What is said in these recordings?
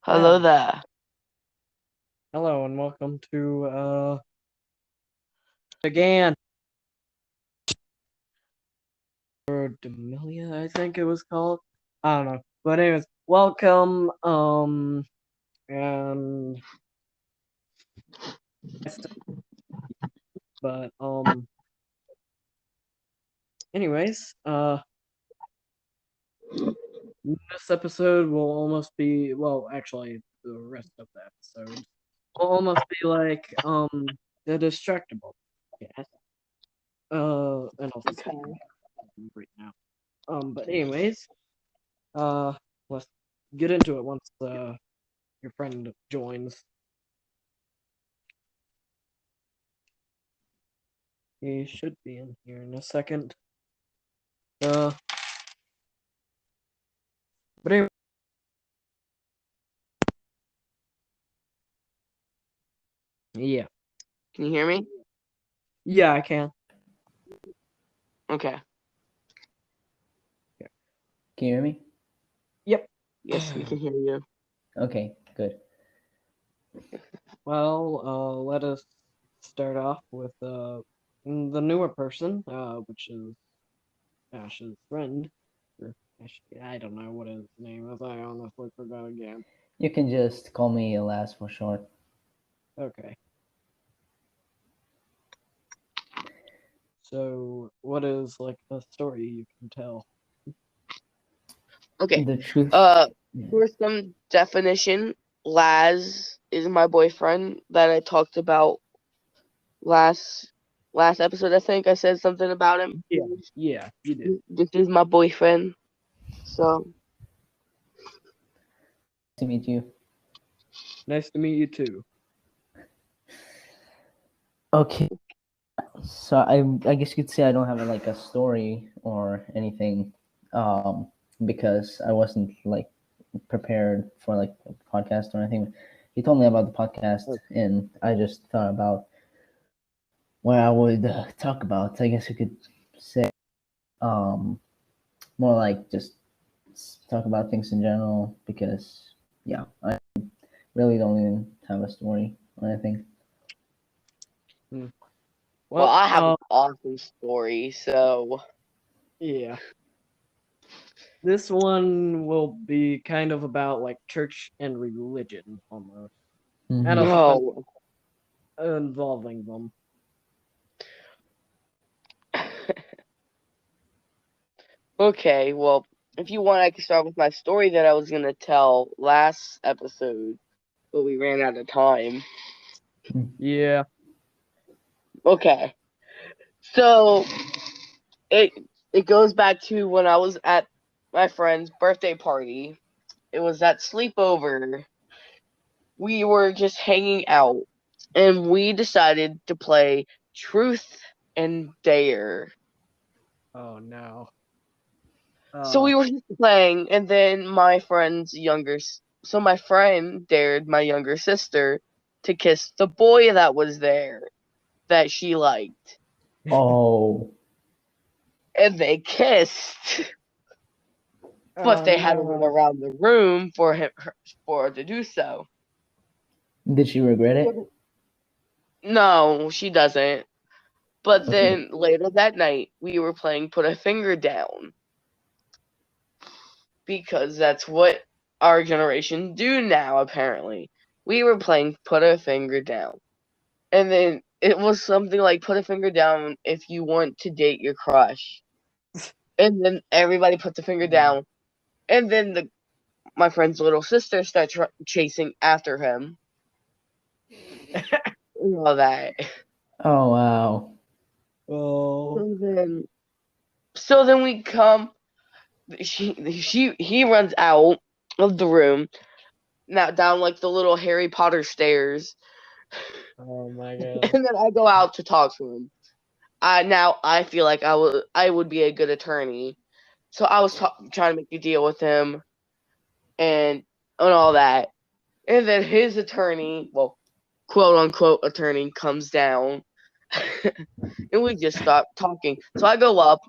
Hello Yeah. there. Hello and welcome to again or Demelia, I think it was called. I don't know. But anyways, welcome. And but anyways, this episode will almost be actually the rest of the episode will almost be like the distractible. Yes. And I'll Okay. right now. But anyways, uh, let's get into it once your friend joins. He should be in here in a second. Uh, but anyway, yeah, Can you hear me? yeah, I can. Okay. Can you hear me? Yep. Yes, we can hear you. Okay, good. Well, let us start off with the newer person, which is Ash's friend. Or I don't know what his name is. I honestly forgot again. You can just call me Elas for short. Okay. So, what is like a story you can tell? Okay. The truth. Uh, for some definition, Laz is my boyfriend that I talked about last last episode. I think I said something about him. Yeah, you did. This is my boyfriend. So To meet you. Nice to meet you too. Okay. So I guess you could say I don't have like a story or anything, because I wasn't like prepared for like a podcast or anything. He told me about the podcast, and I just thought about what I would talk about. I guess you could say, um, more like just talk about things in general because yeah, I really don't even have a story or anything. Hmm. well, Well, I have an awesome story. So yeah. This one will be kind of about like church and religion almost, and Mm-hmm. also no. involving them. Okay, well, if you want, I can start with my story that I was gonna tell last episode, but we ran out of time. Yeah. Okay, so it it goes back to when I was at my friend's birthday party. It was that sleepover. We were just hanging out, and we decided to play Truth and Dare. Oh no. So we were just playing, and then my friend dared my younger sister to kiss the boy that was there that she liked, Oh, and they kissed, but Oh they had to run no. around the room for her to do so. did she regret it? No, she doesn't. But Okay. then later that night, we were playing Put a Finger Down because that's what our generation do now. Apparently, we were playing Put a Finger Down. And then it was something like put a finger down if you want to date your crush. And then everybody put the finger down. And then my friend's little sister starts chasing after him. And all that. Oh wow. Oh. So then we come. He runs out of the room. Now down like the little Harry Potter stairs. Oh my god. And then I go out to talk to him. I feel like I would be a good attorney. So I was trying to make a deal with him and all that. And then his attorney, well, quote unquote attorney, comes down and we just stop talking. So I go up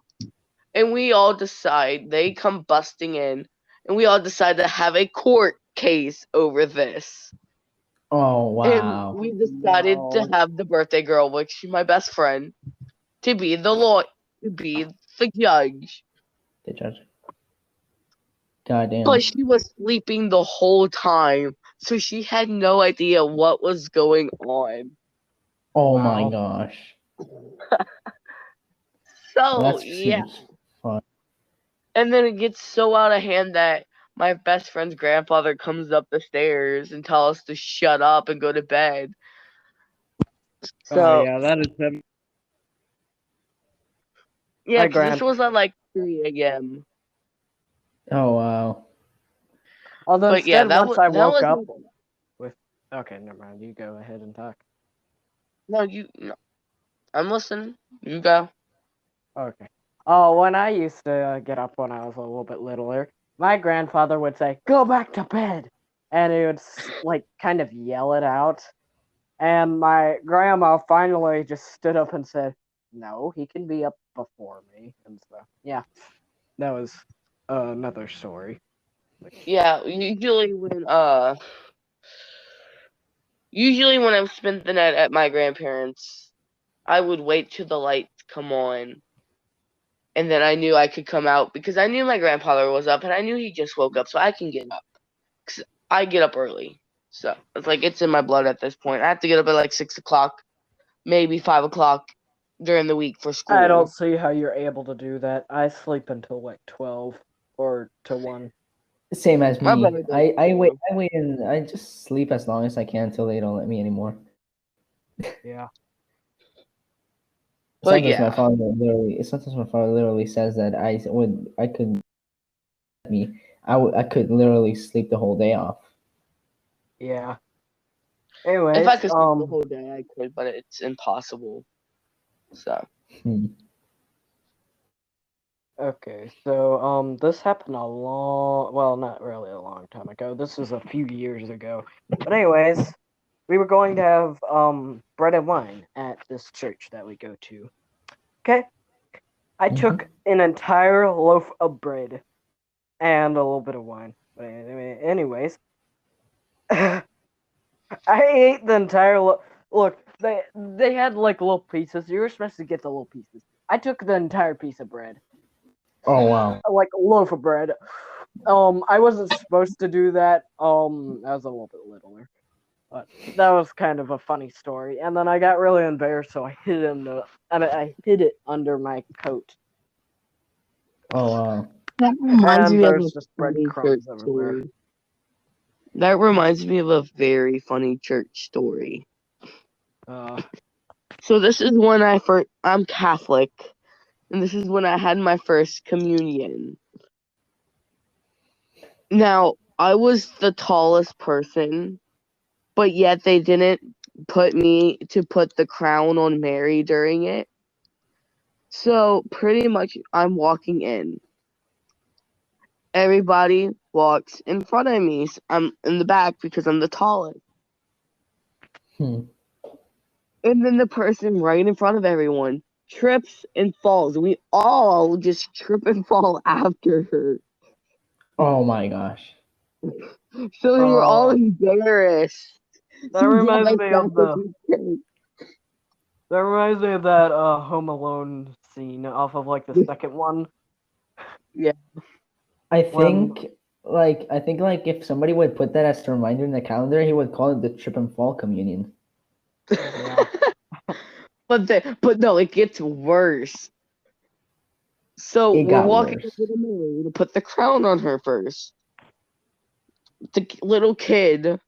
and we all decide, they come busting in, and we all decide to have a court case over this. Oh And wow. we decided to No. have the birthday girl, which is my best friend, to be to be the judge. The judge. Goddamn. But she was sleeping the whole time, so she had no idea what was going on. Oh my Wow. gosh. So That yeah. seems fun. And then it gets so out of hand that my best friend's grandfather comes up the stairs and tells us to shut up and go to bed. Oh So yeah, that is him. yeah, My because this grand. was at like 3 a.m. Oh wow. Although But yeah, instead, once I that woke was up with. Okay, never mind. You go ahead and talk. no, I'm listening. You go. Okay. Oh, when I used to get up when I was a little bit littler, my grandfather would say, "Go back to bed," and he would like kind of yell it out. And my grandma finally just stood up and said, "No, he can be up before me." And so, yeah, that was another story. Yeah, usually when I've spent the night at my grandparents, I would wait till the lights come on, and then I knew I could come out because I knew my grandfather was up and I knew he just woke up, so I can get up. 'Cause I get up early, so it's like it's in my blood at this point. I have to get up at like 6 o'clock, maybe 5 o'clock during the week for I don't school. see how you're able to do that. I sleep until like 12 or to 1. Same as My me. brother does it too. I wait and I just sleep as long as I can until they don't let me anymore. Yeah. But yeah, Sometimes my father literally says that I could me I could literally sleep the whole day off. Yeah. if I Anyways, could sleep the whole day, I could, but it's impossible. So Hmm. okay, so this happened well, not really a long time ago. This was a few years ago. But anyways, we were going to have bread and wine at this church that we go to. Okay? I took an entire loaf of bread and a little bit of wine. But anyways, I ate the entire look, they had like little pieces. You were supposed to get the little pieces. I took the entire piece of bread. Oh wow. Like a loaf of bread. I wasn't supposed to do that. I was a little bit littler, but that was kind of a funny story. And then I got really embarrassed, so I hid I hid it under my coat, Oh wow. that reminds and me of a there's just funny church breadcrumbs everywhere. story. That reminds me of a very funny church story. Uh, So this is when I'm Catholic, and this is when I had my first communion. Now, I was the tallest person, but yet they didn't put me to put the crown on Mary during it. So pretty much I'm walking in. Everybody walks in front of me. So I'm in the back because I'm the tallest. Hmm. And then the person right in front of everyone trips and falls. We all just trip and fall after her. Oh my gosh. So we were all uh, embarrassed that to get reminds us me back of into church. that Home Alone scene off of like the second one Yeah. I when think I think like if somebody would put that as a reminder in the calendar, he would call it the trip and fall communion. yeah. But no, it gets worse. So It we're got walking up worse. to the Mary to put the crown on her first. The little kid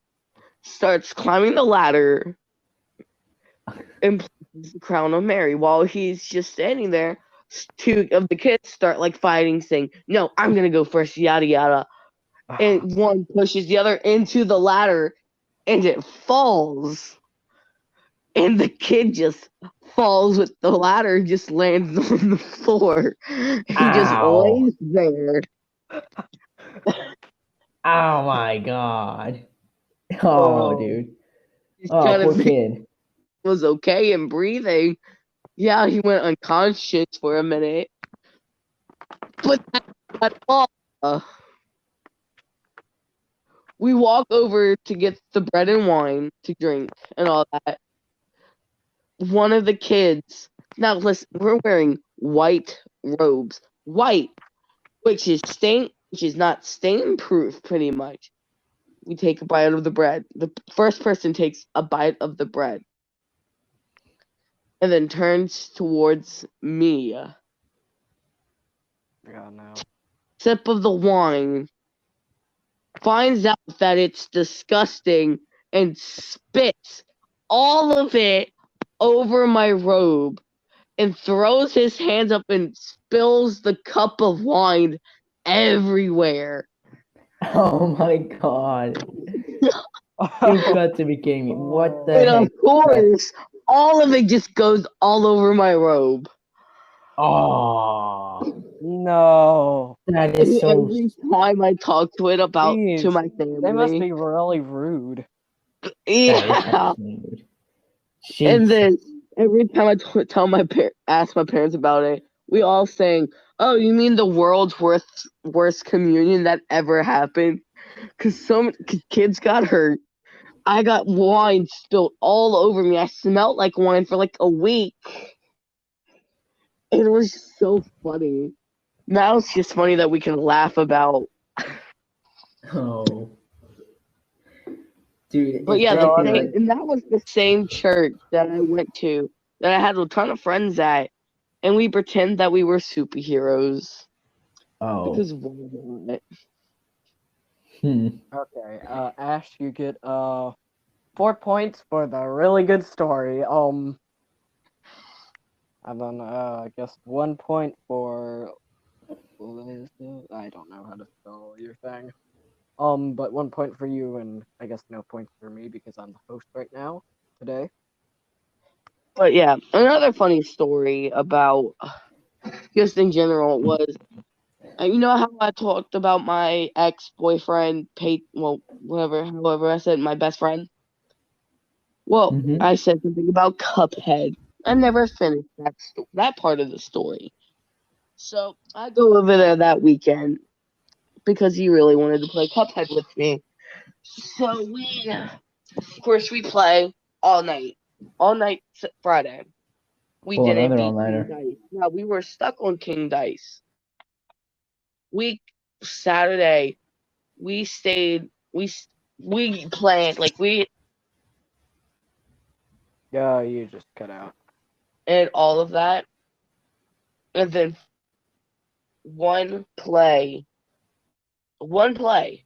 starts climbing the ladder and places the crown on Mary. While he's just standing there, two of the kids start like fighting, saying, "No, I'm gonna go first, yada yada." And one pushes the other into the ladder, and it falls. And the kid just falls with the ladder, just lands on the floor. He just Ow. lays there. Oh my god. Oh Oh, dude. Just Oh trying to poor figure kid. out if he was okay and breathing. Yeah, he went unconscious for a minute, but that's not all. We walk over to get the bread and wine to drink and all that. One of the kids. Now listen, we're wearing white robes. White, which is not stain proof, pretty much. We take a bite of the bread. The first person takes a bite of the bread. And then turns towards me. Yeah, no. Sip of the wine. Finds out that it's disgusting and spits all of it over my robe and throws his hands up and spills the cup of wine everywhere. Oh my god. You've got to be kidding me. What the And heck? of course, all of it just goes all over my robe. Oh, No. that is so. Every time I talk to it about to Jeez, my they must family. be really rude. That is Yeah. absolutely weird. And Jeez. then every time I ask my parents about it, we all saying, "Oh, you mean the world's worst communion that ever happened?" Because some kids got hurt. I got wine spilled all over me. I smelled like wine for like a week. It was so funny. Now it's just funny that we can laugh about. Oh, dude, But it's yeah, basically like. and that was the same church that I went to that I had a ton of friends at, and we pretend that we were superheroes Oh. because why not? Okay, Ash, you get 4 points for the really good story. And then I guess 1 point for I don't know how to spell your thing. But 1 point for you, and I guess no points for me because I'm the host right now today. But yeah, another funny story about just in general was you know how I talked about my ex-boyfriend, however I said my best friend. Well, Mm-hmm. I said something about Cuphead. I never finished that part of the story. So I go over there that weekend because he really wanted to play Cuphead with me. So of course, we play all night Friday. We Oh, didn't another beat King all-nighter. Dice. Now we were stuck on King Dice. Saturday, we stayed. We planned like we Yeah, you just cut out. and all of that, and then one play, one play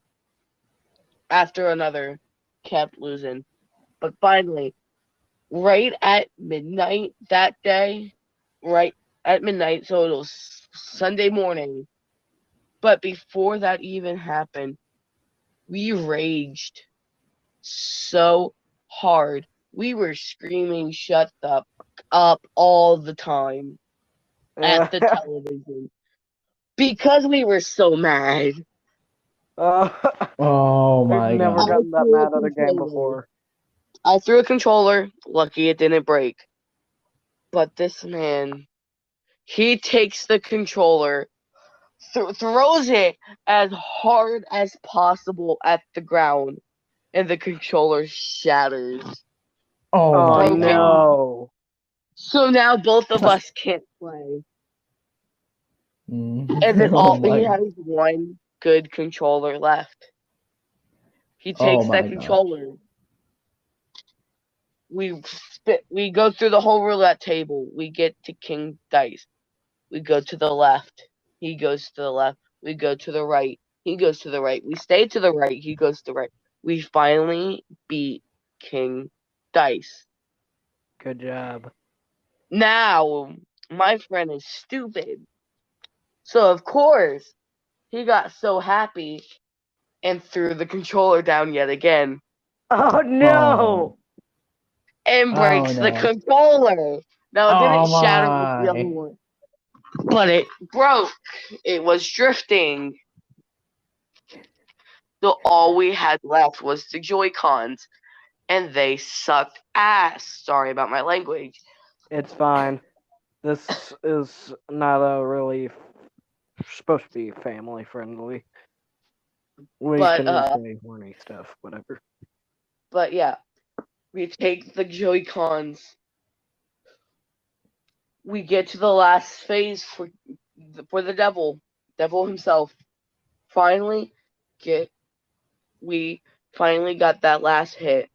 after another kept losing. But finally, right at midnight that day, right at midnight, so it was Sunday morning. But before that even happened, we raged so hard. We were screaming, "Shut up" all the time at the television because we were so mad. uh, Oh I've my never god. I gotten that threw a mad at a game controller. before. I threw a controller. Lucky it didn't break. But this man, he takes the controller, throws it as hard as possible at the ground, and the controller shatters. Oh Oh my god. Broken. no. So now both of us can't play. And then Oh he my. has one good controller left. He Oh takes that my gosh. controller. We go through the whole roulette table. We get to King Dice. We go to the left. He goes to the left. We go to the right. He goes to the right. We stay to the right. He goes to the right. We finally beat King Dice. Good job. Now, my friend is stupid. So, of course, he got so happy and threw the controller down yet again Oh Oh. no. and Oh breaks the no. controller. Now, it didn't Oh shatter like the other my. one, but it broke. It was drifting. So all we had left was the Joy-Cons, and they sucked ass. Sorry about my language. It's fine. This is not a really supposed to be family friendly. We But can say horny stuff, whatever. but yeah, we take the Joy-Cons. We get to the last phase for the devil himself. Finally, get we finally got that last hit.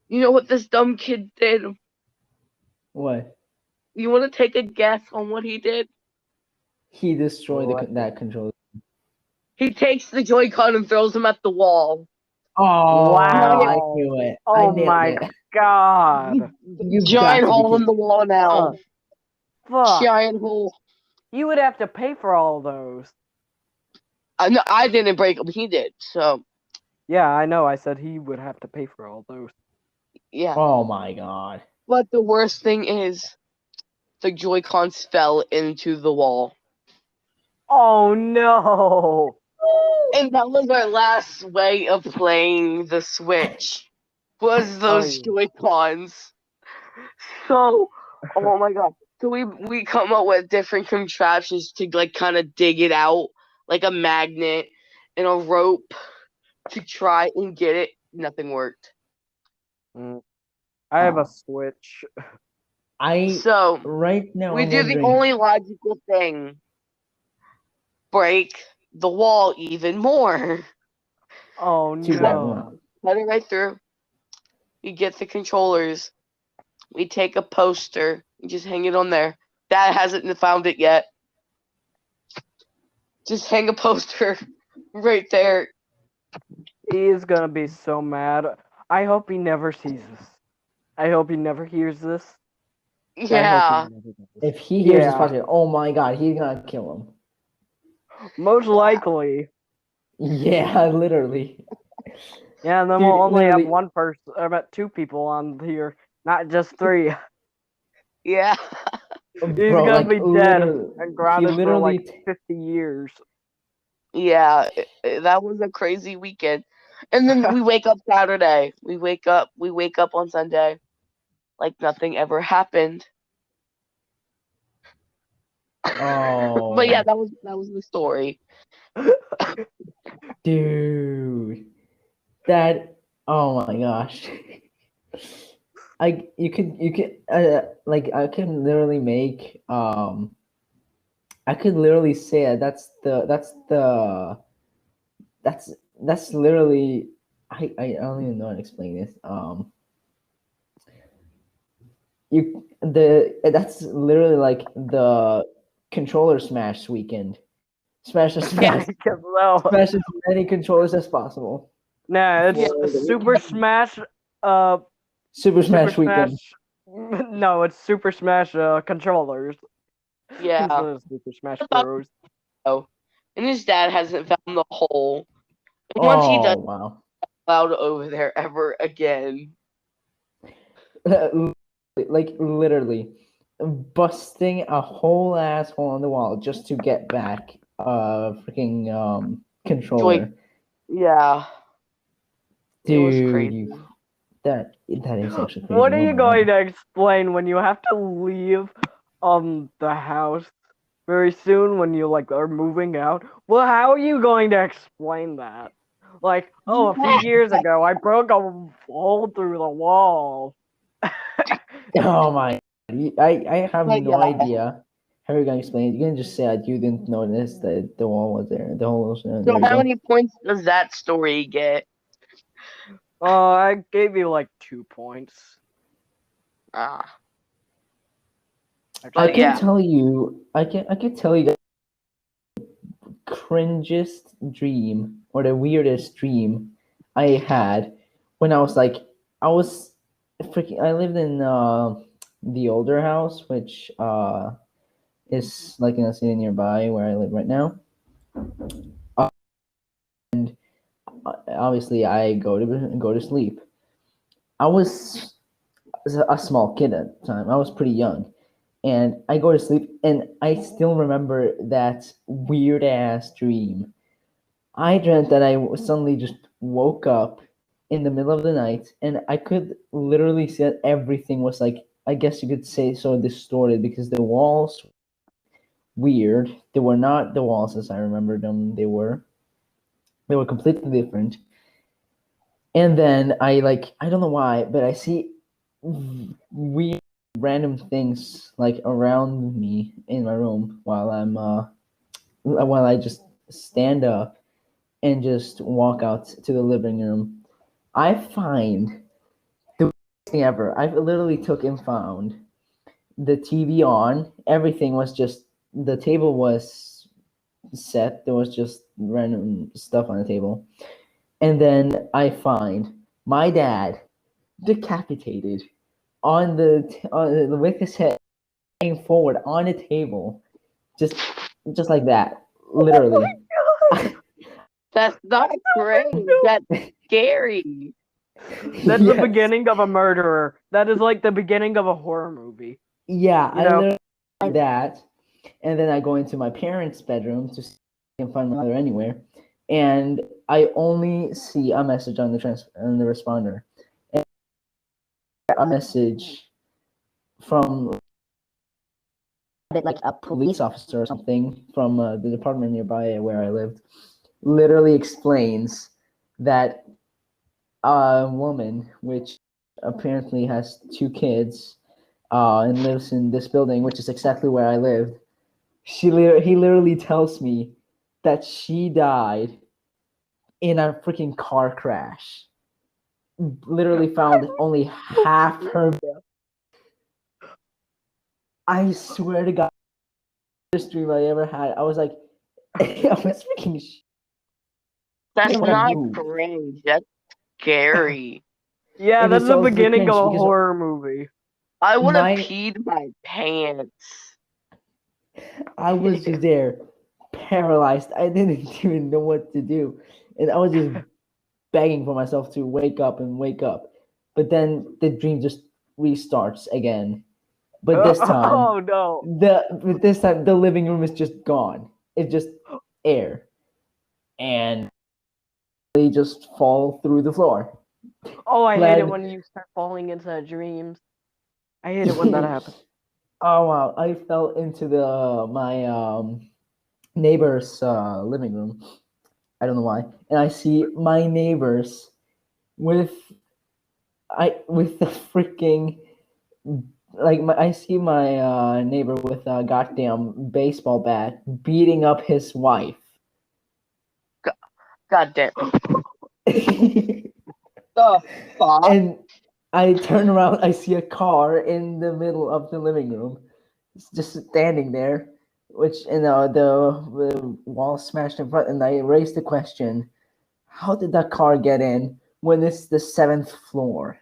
You know what this dumb kid did? What? You want to take a guess on what he did? He destroyed What? that controller. He takes the Joy-Con and throws him at the wall. Oh, I Wow. knew it. I Oh nailed my it. god. You've got Giant to be hole in kidding. the wall now. Fuck. Giant hole. You would have to pay for all those. No, I didn't break them. He did. So Yeah, I know. I said he would have to pay for all those. yeah. Oh my god. But the worst thing is, the Joy-Cons fell into the wall. Oh no. And that was our last way of playing the Switch. Was those Oh. Joy-Cons. So, oh my god. So we come up with different contraptions to like kind of dig it out, like a magnet and a rope to try and get it. Nothing worked. I have a Switch. So Right now we I'm do the wondering. only logical thing. Break the wall even more. Oh Too bad. no. Cut it right through. We get the controllers. We take a poster and just hang it on there. Dad hasn't found it yet. Just hang a poster right there. He is gonna be so mad. I hope he never sees this. I hope he never hears this. I hope he Yeah. never does. If he hears this Yeah. podcast, oh my god, he's gonna kill him. Most likely. Yeah, literally. Yeah, and then Dude, we'll only have literally- one person, about 2 people on here, not just 3. Yeah. He's Bro, gonna like be dead literally, and he grounded for literally like 50 years. Yeah. That was a crazy weekend. And then we wake up Saturday. We wake up on Sunday like nothing ever happened. Oh, But yeah, that was the story. dude, that. Oh my gosh. You could like I can literally make I could literally say that that's literally I don't even know how to explain this. That's literally like the controller smash weekend. Smash as Yeah, fast, because no. smash as many controllers as possible. Nah, it's Yeah. Super Smash. Super Super Smash weekend. Smash. No, it's Super Smash controllers. Yeah. Instead of Super Smash I thought- Bros. And his dad hasn't found the hole. And once he does, Oh wow. allowed over there ever again. Like literally busting a whole asshole on the wall just to get back a freaking controller. Yeah. It was Dude, crazy. that is actually crazy. What are Oh you my going God. to explain when you have to leave the house very soon when you like are moving out? Well, how are you going to explain that? Like, oh, a few years ago I broke a hole through the wall. Oh my! I have But no yeah. idea how you're gonna explain it. You can just say that you didn't notice that the wall was there. The hole was there. So There you how go. many points does that story get? I gave you like 2 points. Ah. I But can yeah. tell you. I can tell you the cringest dream or the weirdest dream I had when I was like I was freaking. I lived in the older house, which is like in a city nearby where I live right now. Obviously I go to sleep. I was a small kid at the time. I was pretty young, and I go to sleep, and I still remember that weird ass dream. I dreamt that I suddenly just woke up in the middle of the night, and I could literally see that everything was like, I guess you could say, so distorted because the walls weird. They were not the walls as I remember them. They were completely different. And then I don't know why, but I see weird random things like around me in my room while I just stand up and just walk out to the living room. I find the worst thing ever. I literally took and found the TV on. Everything was just the table was set. There was just random stuff on the table. And then I find my dad decapitated with his head hanging forward on a table, just like that, literally. That's not great. That's scary. That's the Yes. beginning of a murderer. That is like the beginning of a horror movie. Yeah, You I know? literally like that, and then I go into my parents' bedroom to see if I can find my mother anywhere, and I only see a message on the responder, and a message from like a police officer or something from the department nearby where I lived, literally explains that a woman, which apparently has 2 kids, and lives in this building, which is exactly where I lived. He literally tells me that she died in a freaking car crash. Literally found only half her. I swear to God, this dream I ever had. I was like, I was freaking. That's What a not move. cringe. That's scary. Yeah, And that's it's the also beginning of cringe a because horror movie. I would have my peed my pants. I was just there, paralyzed. I didn't even know what to do, and I was just begging for myself to wake up and wake up. But then the dream just restarts again. But this time, Oh no. the living room is just gone. It's just air, and they just fall through the floor. Oh, I hate it Glad. when you start falling into dreams. I hate it when that happens. Oh wow! I fell into my neighbor's living room. I don't know why, and I see my neighbors with with the freaking I see my neighbor with a goddamn baseball bat beating up his wife. God damn. And The fuck? I turn around, I see a car in the middle of the living room, it's just standing there, which the wall smashed in front, and I raised the question: how did that car get in when it's the 7th floor?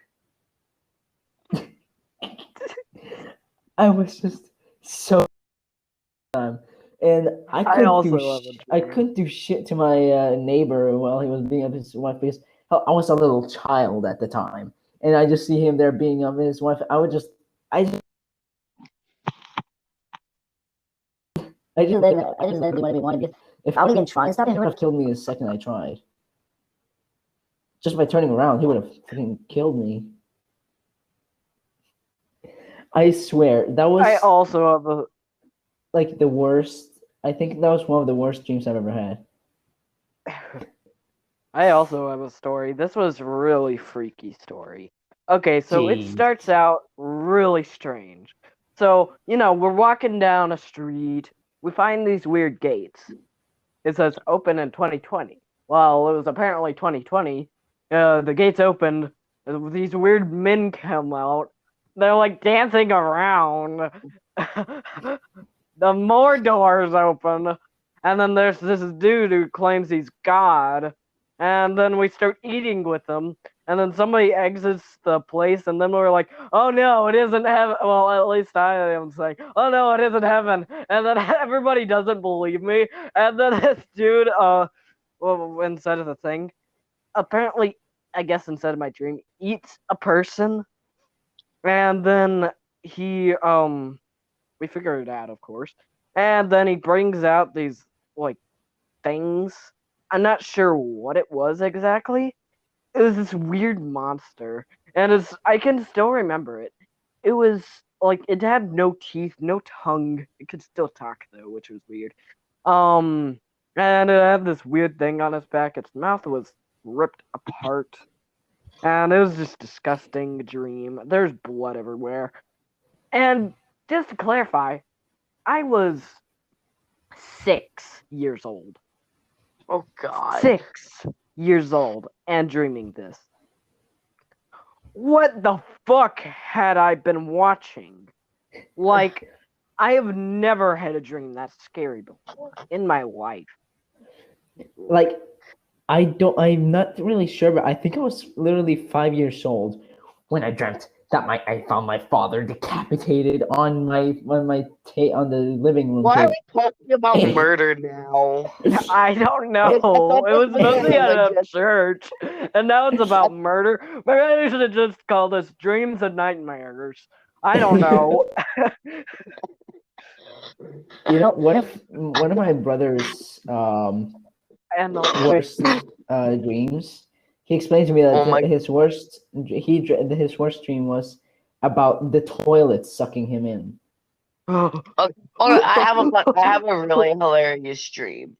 I was just so and I also love a I dream. couldn't do shit to my neighbor while he was beating up his wife because I was a little child at the time, and I just see him there beating up his wife. I just let him do whatever he wanted. If I was even trying to stop him, he would have killed me the second I tried. Just by turning around, he would have freaking killed me. I swear that was I also have a like the worst. I think that was one of the worst dreams I've ever had. I also have a story. This was really freaky story. Okay, so it Jeez. starts out really strange. So, we're walking down a street. We find these weird gates. It says open in 2020. Well, it was apparently 2020. The gates opened. These weird men come out. They're like dancing around. The more doors open. And then there's this dude who claims he's God. And then we start eating with him. And then somebody exits the place. And then we're like, oh no, it isn't heaven. Well, at least I am saying, oh no, it isn't heaven. And then everybody doesn't believe me. And then this dude, well, instead of the thing, apparently, I guess instead of my dream, eats a person. And then he, we figure it out, of course. And then he brings out these like things. I'm not sure what it was exactly. It was this weird monster, and I can still remember it. It was like it had no teeth, no tongue. It could still talk though, which was weird. And it had this weird thing on its back. Its mouth was ripped apart, and it was just disgusting dream. There's blood everywhere. And just to clarify, I was 6 years old. Oh God. 6 years old and dreaming this. What the fuck had I been watching? Like, I have never had a dream that scary before in my life. Like, I'm not really sure, but I think I was literally 5 years old when I dreamt that I found my father decapitated on the living room Why are table. we talking about murder now? I don't know. I thought It was this was mostly gonna, at like, a just- church, and now it's about murder. Maybe I should have just called this dreams and nightmares. I don't know. You know, what if one of my brother's And worst dreams? He explained to me Oh my- that his worst dream was about the toilet sucking him in. Oh, I have a really hilarious dream.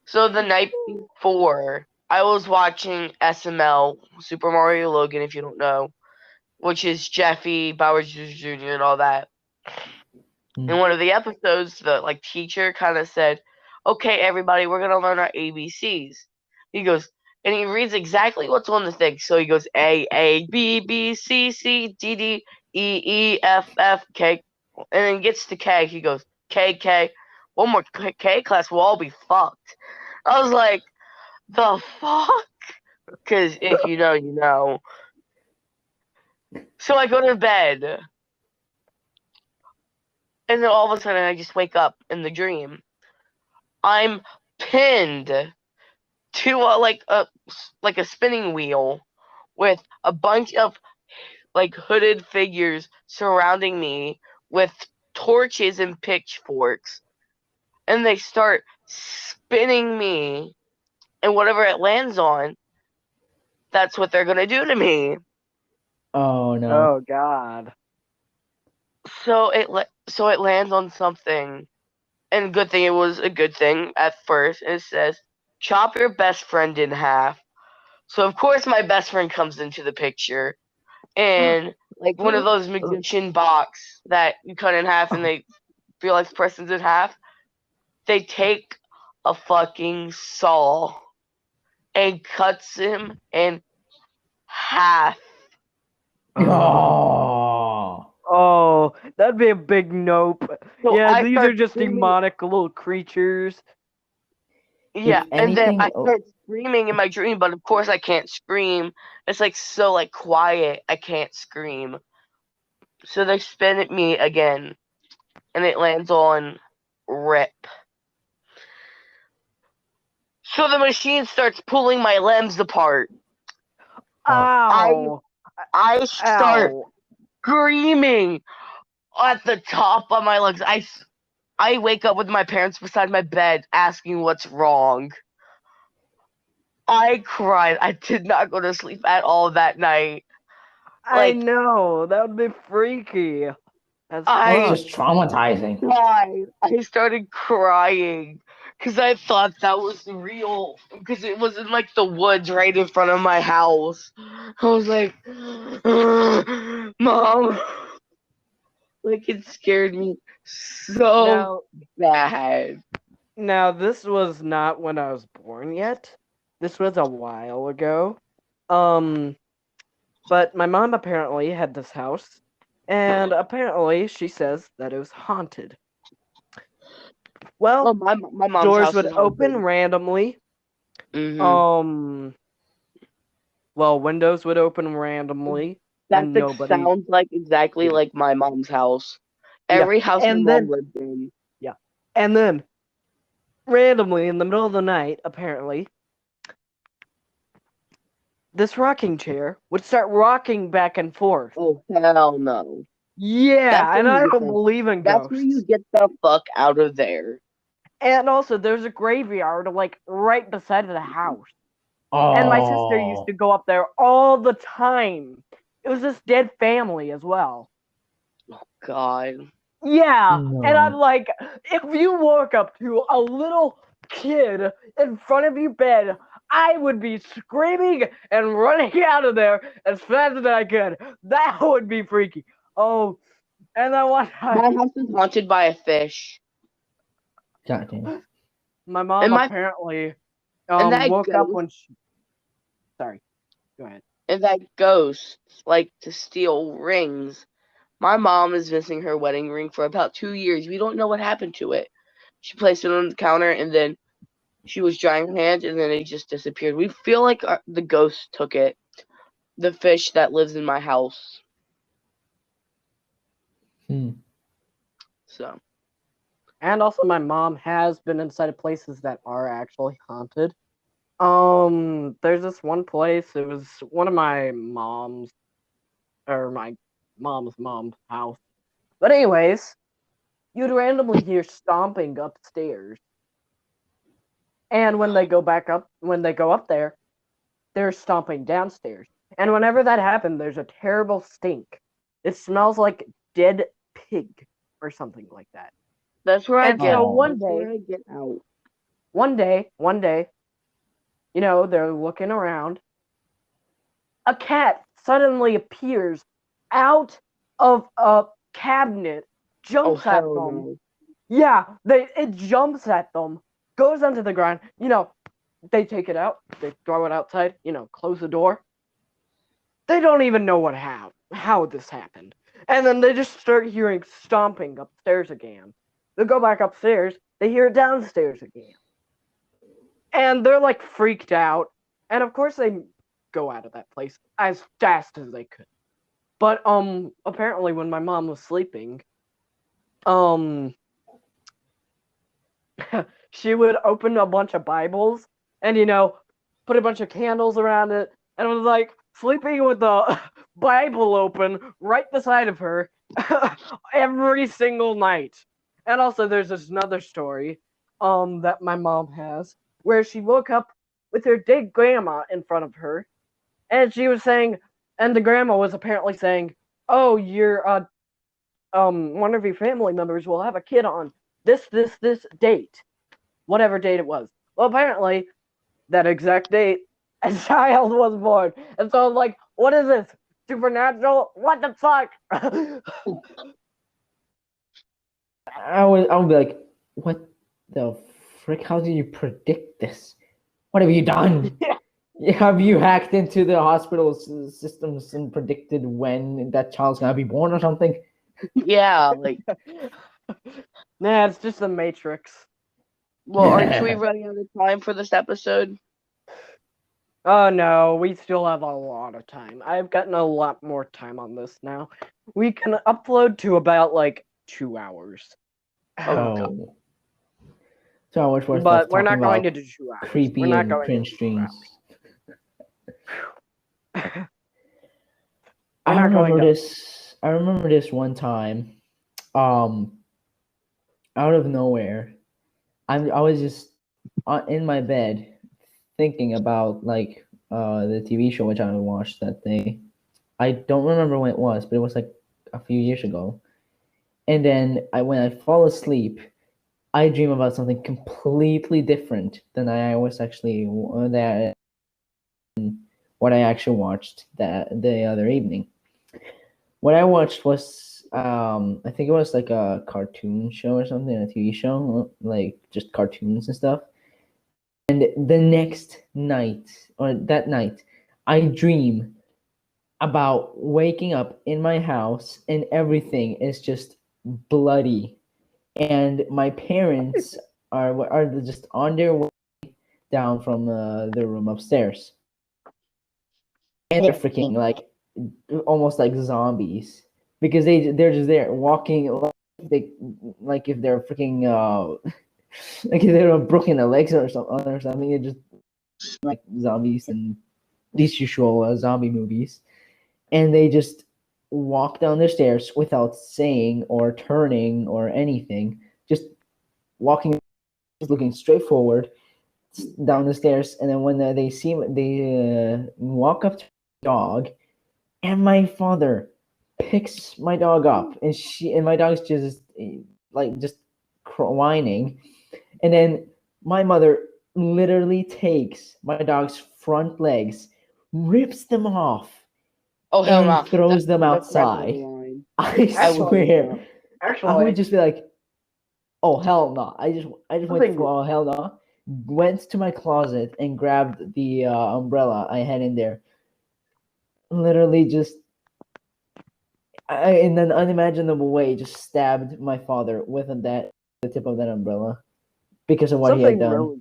So the night before, I was watching SML, Super Mario Logan, if you don't know, which is Jeffy, Bowser Jr., and all that. In one of the episodes, the teacher kind of said, "Okay, everybody, we're gonna learn our ABCs." He goes, and he reads exactly what's on the thing. So he goes A B B C C D D E E F F K, and then gets to K. He goes K K. One more K class, we'll all be fucked. I was like, the fuck? Because if you know, you know. So I go to bed, and then all of a sudden I just wake up in the dream. I'm pinned to a spinning wheel with a bunch of hooded figures surrounding me with torches and pitchforks, and they start spinning me, and whatever it lands on, that's what they're gonna do to me. Oh no! oh God. So it lands on something, and good thing it was a good thing at first. And it says, "Chop your best friend in half." So of course my best friend comes into the picture, and one of those magician box that you cut in half, and they feel like the person's in half. They take a fucking saw and cuts him in half. Oh. Oh, that'd be a big nope. So Yeah, I these start are just screaming. demonic little creatures. Yeah, and then anything- I start screaming in my dream, but of course I can't scream. It's so quiet. I can't scream. So they spin at me again, and it lands on Rip. So the machine starts pulling my limbs apart. Ow! I start Ow! screaming at the top of my lungs. I wake up with my parents beside my bed asking what's wrong. I cried. I did not go to sleep at all that night. I know, that would be freaky. As I- It's just traumatizing. cried. I started crying because I thought that was real. Because it was in the woods right in front of my house. I was like, Mom. It scared me so bad. Now, this was not when I was born yet. This was a while ago. But my mom apparently had this house, and apparently she says that it was haunted. Well, my mom's doors house would is open haunted. randomly. Mhm. Well, windows would open randomly, and That nobody. sounds exactly like my mom's house. Yeah, Every house my and mom then- lived in. Yeah, and then randomly in the middle of the night, apparently, this rocking chair would start rocking back and forth. Oh hell no! Yeah, That's and where I you don't get the- believe in That's ghosts. where you get the fuck out of there. And also, there's a graveyard right beside the house. Oh. And my sister used to go up there all the time. It was this dead family as well. God. Yeah, and I'm No. like, if you walk up to a little kid in front of your bed, I would be screaming and running out of there as fast as I could. That would be freaky. Oh, and then one time, My house is haunted by a fish. God damn. my mom And my apparently and that woke up ghost when she. Sorry, go ahead. and that ghost like to steal rings. My mom is missing her wedding ring for about 2 years. We don't know what happened to it. She placed it on the counter and then she was drying her hands and then it just disappeared. We feel like the ghost took it. The fish that lives in my house. Hmm. So And also, my mom has been inside of places that are actually haunted. There's this one place. It was one of my mom's or my mom's house. But anyways, you'd randomly hear stomping upstairs, and when they go up there, they're stomping downstairs. And whenever that happens, there's a terrible stink. It smells like dead pig or something like that. that's where I And get so Oh. that's where I get out. one day, they're looking around. A cat suddenly appears out of a cabinet, Oh jumps at hell them. no. Yeah, it jumps at them, goes onto the ground. They take it out, they throw it outside. Close the door. They don't even know how this happened, and then they just start hearing stomping upstairs again. They go back upstairs. They hear it downstairs again, and they're like freaked out. And of course, they go out of that place as fast as they could. But apparently, when my mom was sleeping, um, she would open a bunch of Bibles and put a bunch of candles around it, and was like sleeping with the Bible open right beside of her every single night. And also, there's this another story that my mom has where she woke up with her dead grandma in front of her, and she was saying, and the grandma was apparently saying, "Oh, you're one of your family members will have a kid on this date, whatever date it was." Well, apparently that exact date a child was born, and so I'm like, what is this? Supernatural? What the fuck? I would be like, what the frick? How did you predict this? What have you done? Have you hacked into the hospital systems and predicted when that child's gonna be born or something? Yeah, like Nah, it's just the Matrix. well, aren't we running out of time for this episode? Oh no, we still have a lot of time. I've gotten a lot more time on this now. We can upload to about like 2 hours. Oh, God. Oh. So much worth But of we're talking not going about to do 2 hours. We're creepy not and going cringe to do 2 streams. hours. I not going remember to- this. I remember this one time, out of nowhere. I was just in my bed thinking about like the TV show which I watched that day. I don't remember when it was, but it was like a few years ago. And then when I fall asleep, I dream about something completely different than I was actually that what I actually watched that the other evening. What I watched was I think it was like a cartoon show or something, a TV show, like just cartoons and stuff. And the next night or that night, I dream about waking up in my house and everything is just bloody, and my parents are just on their way down from the room upstairs, and they're freaking like almost like zombies because they're just there walking like if they're freaking like if they're broken their legs or something. They're just like zombies and these usual zombie movies, and they just walk down the stairs without saying or turning or anything, just walking, just looking straight forward down the stairs. And then when they see they walk up to the dog, and my father picks my dog up, and my dog's just whining, and then my mother literally takes my dog's front legs, rips them off, Oh hell and no! throws them That's never the outside. line. I I would- swear, I Actually, would just be like, "Oh hell no!" I just went Something- to oh hell no, went to my closet and grabbed the umbrella I had in there. Literally just in an unimaginable way, just stabbed my father with the tip of that umbrella because of what he had something done. really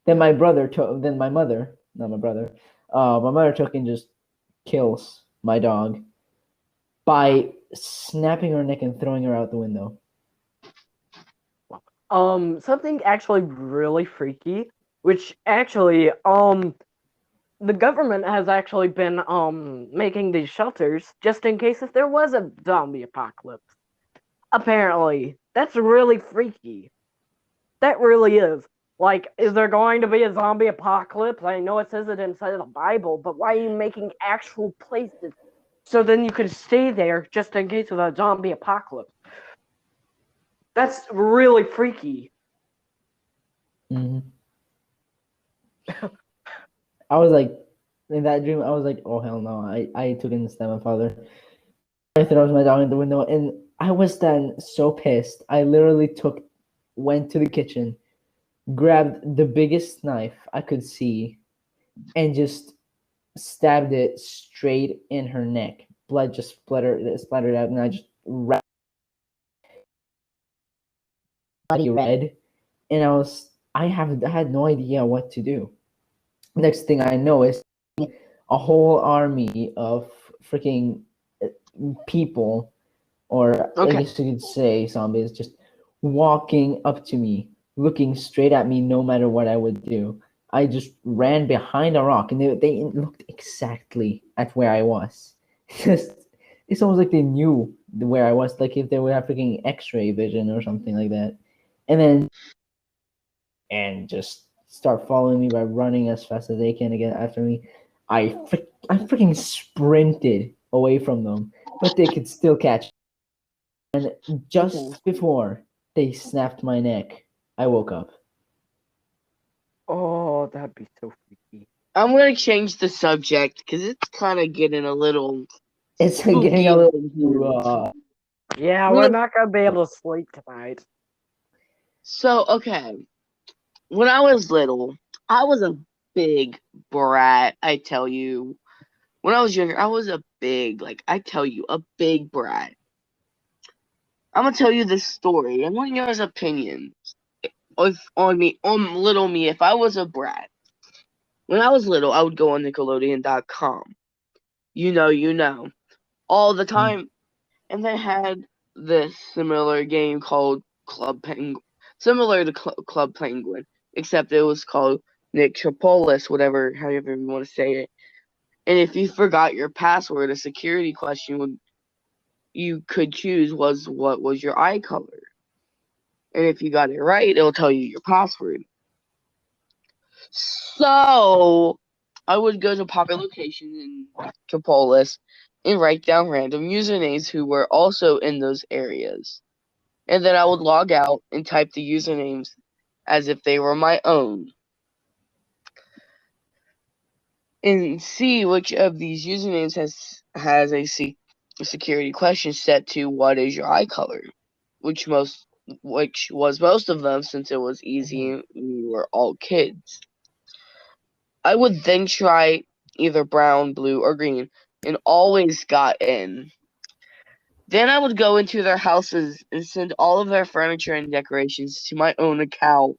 Then my brother took. Then my mother, not my brother, my mother took and just kills my dog by snapping her neck and throwing her out the window. something actually really freaky, which actually the government has actually been making these shelters just in case if there was a zombie apocalypse. Apparently, that's really freaky. That really is. Like, is there going to be a zombie apocalypse? I know it says it inside of the Bible, but why are you making actual places so then you could stay there just in case of a zombie apocalypse? That's really freaky. Mm-hmm. I was like, in that dream, I was like, oh hell no! I took and stabbed my father. I throws my dog in the window, and I was then so pissed. I literally went to the kitchen, grabbed the biggest knife I could see, and just stabbed it straight in her neck. Blood just splattered out, and I just bloody red. And I had no idea what to do. Next thing I know is a whole army of freaking people, or Okay. I guess you could say zombies, just walking up to me, looking straight at me no matter what I would do. I just ran behind a rock, and they looked exactly at where I was. It's almost like they knew where I was, like if they would have freaking X-ray vision or something like that. And just start following me by running as fast as they can to get after me. I freaking sprinted away from them, but they could still catch. And just before they snapped my neck, I woke up. Oh, that'd be so freaky. I'm gonna change the subject because it's kind of getting a little. It's Spooky getting a little in too, Yeah, we're not gonna be able to sleep tonight. So, okay. When I was little, I was a big brat, I tell you. When I was younger, I was a big brat. I'm gonna tell you this story. I want your opinions on little me, if I was a brat. When I was little, I would go on Nickelodeon.com. You know, all the time. And they had this similar game called Club Penguin, similar to Club Penguin, except it was called Nick Tripolis, however you want to say it. And if you forgot your password, a security question you could choose was what was your eye color. And if you got it right, it'll tell you your password. So I would go to popular locations in Tripolis and write down random usernames who were also in those areas. And then I would log out and type the usernames as if they were my own. And see which of these usernames has a security question set to what is your eye color, which was most of them, since it was easy and we were all kids. I would then try either brown, blue, or green, and always got in. Then I would go into their houses and send all of their furniture and decorations to my own account.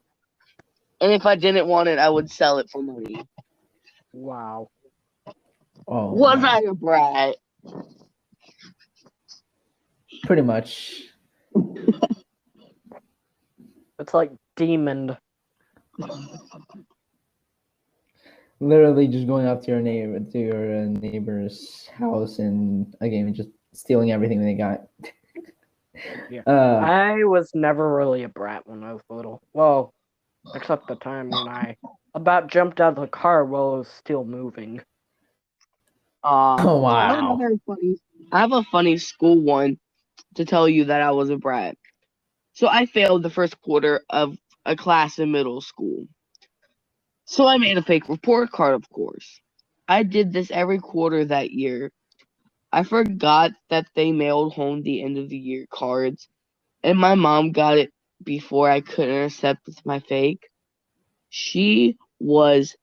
And if I didn't want it, I would sell it for money. Wow. oh, Was wow. I a brat? Pretty much. It's like demon. Literally just going up to your neighbor's house and again just stealing everything they got. Yeah. Uh, I was never really a brat when I was little. Well, except the time when I about jumped out of the car while it was still moving. oh wow. Another funny I have a funny school one to tell you that I was a brat. So I failed the first quarter of a class in middle school. So I made a fake report card, of course. I did this every quarter that year. I forgot that they mailed home the end of the year cards, and my mom got it before I could intercept with my fake. She was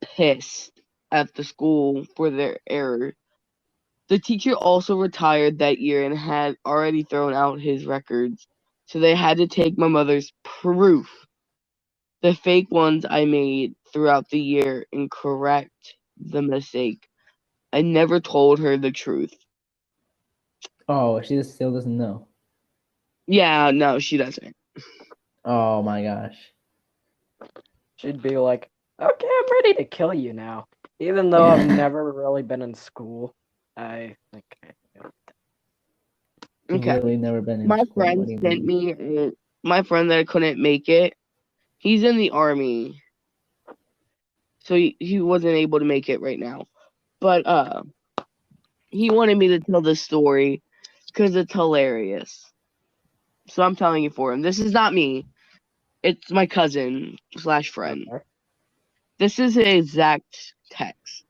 pissed at the school for their error. The teacher also retired that year and had already thrown out his records, so they had to take my mother's proof, the fake ones I made throughout the year, and correct the mistake. I never told her the truth. Oh, she still doesn't know. Yeah, no, she doesn't. Oh my gosh. She'd be like, "Okay, I'm ready to kill you now." Even though I've never really been in school, I think. You've Okay. really never been in My school. What friend do you sent mean? me my friend that couldn't make it. He's in the army, so he wasn't able to make it right now. But he wanted me to tell this story because it's hilarious. So I'm telling you for him. This is not me. It's my cousin slash friend. Okay. This is his exact text.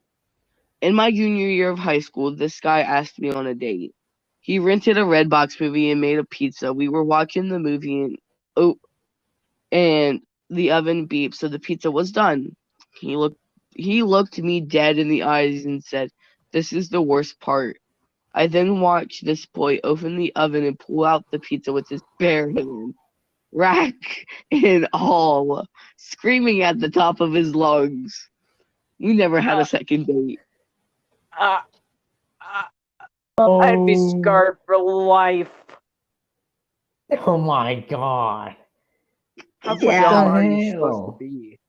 In my junior year of high school, this guy asked me on a date. He rented a Redbox movie and made a pizza. We were watching the movie oh, and the oven beeped, so the pizza was done. He looked he looked me dead in the eyes and said, "This is the worst part." I then watched this boy open the oven and pull out the pizza with his bare hand, rack and all, screaming at the top of his lungs. We never had a Uh, second date. uh, uh, I'd be Oh, scarred for life. oh my god. How What Yeah. dumb the are you supposed to hell? be?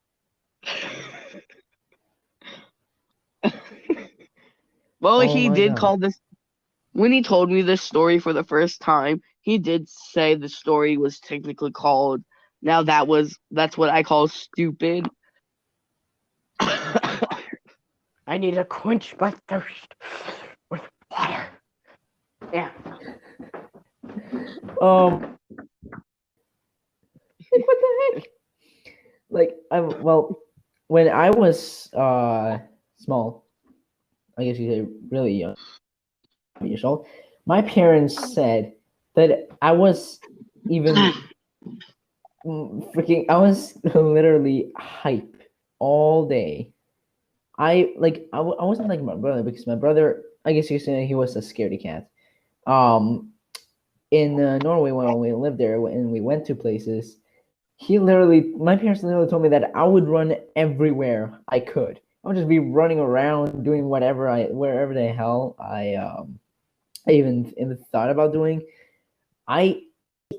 Well, Oh he my did god. call this when he told me this story for the first time. He did say the story was technically called. Now that's what I call stupid. I need to quench my thirst with water. Yeah. Like what the heck? Like well, when I was small, I guess you say really young, years old, my parents said that I was even freaking. I was literally hype all day. I wasn't like my brother because my brother, I guess you say he was a scaredy cat. Um, in Norway when we lived there and we went to places, my parents literally told me that I would run everywhere I could. I would just be running around doing wherever the hell I even thought about doing. I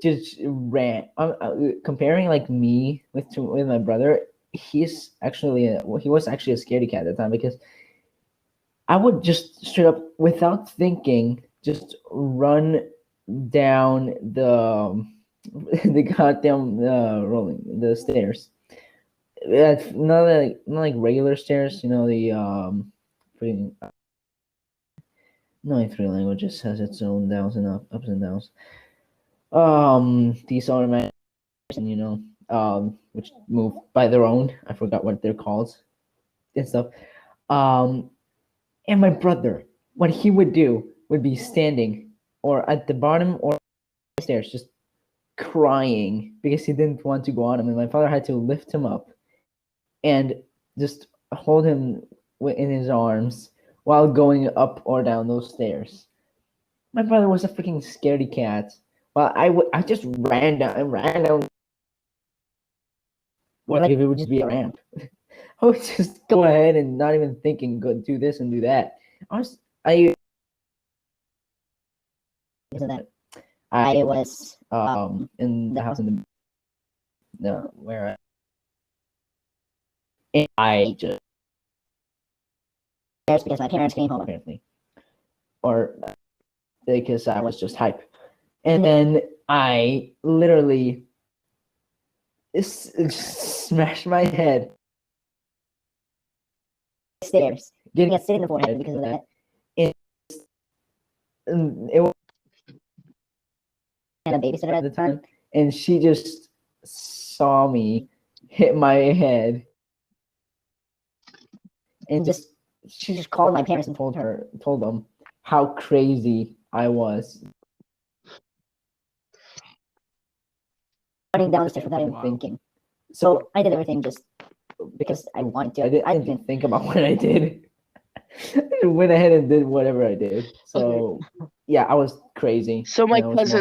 just ran. Comparing like me with my brother, he was actually a scaredy cat at the time because I would just straight up without thinking just run down the the goddamn rolling the stairs. It's not like regular stairs, you know, the pretty knowing three languages has its own downs and ups and downs. These automatic, you know, which move by their own. I forgot what they're called and stuff. Um, and my brother, what he would do would be standing or at the bottom or stairs, just crying because he didn't want to go on him, and my father had to lift him up and just hold him in his arms while going up or down those stairs. My brother was a freaking scaredy cat. Well, I just ran down. What like if it would just be a ramp? I would just go ahead and not even thinking, go do this and do that. I that I was in the house in the where I just because my parents came home apparently, or because I was just hype, and then I literally smashed my head stairs, getting a stick in the forehead because of that. And it was a babysitter at the time, and she just saw me hit my head, and she just called my parents and told them how crazy I was. Running down the stairs without even thinking. So I did everything just because I wanted to. I didn't think about what I did. I went ahead and did whatever I did. So yeah, I was crazy. So when I was small.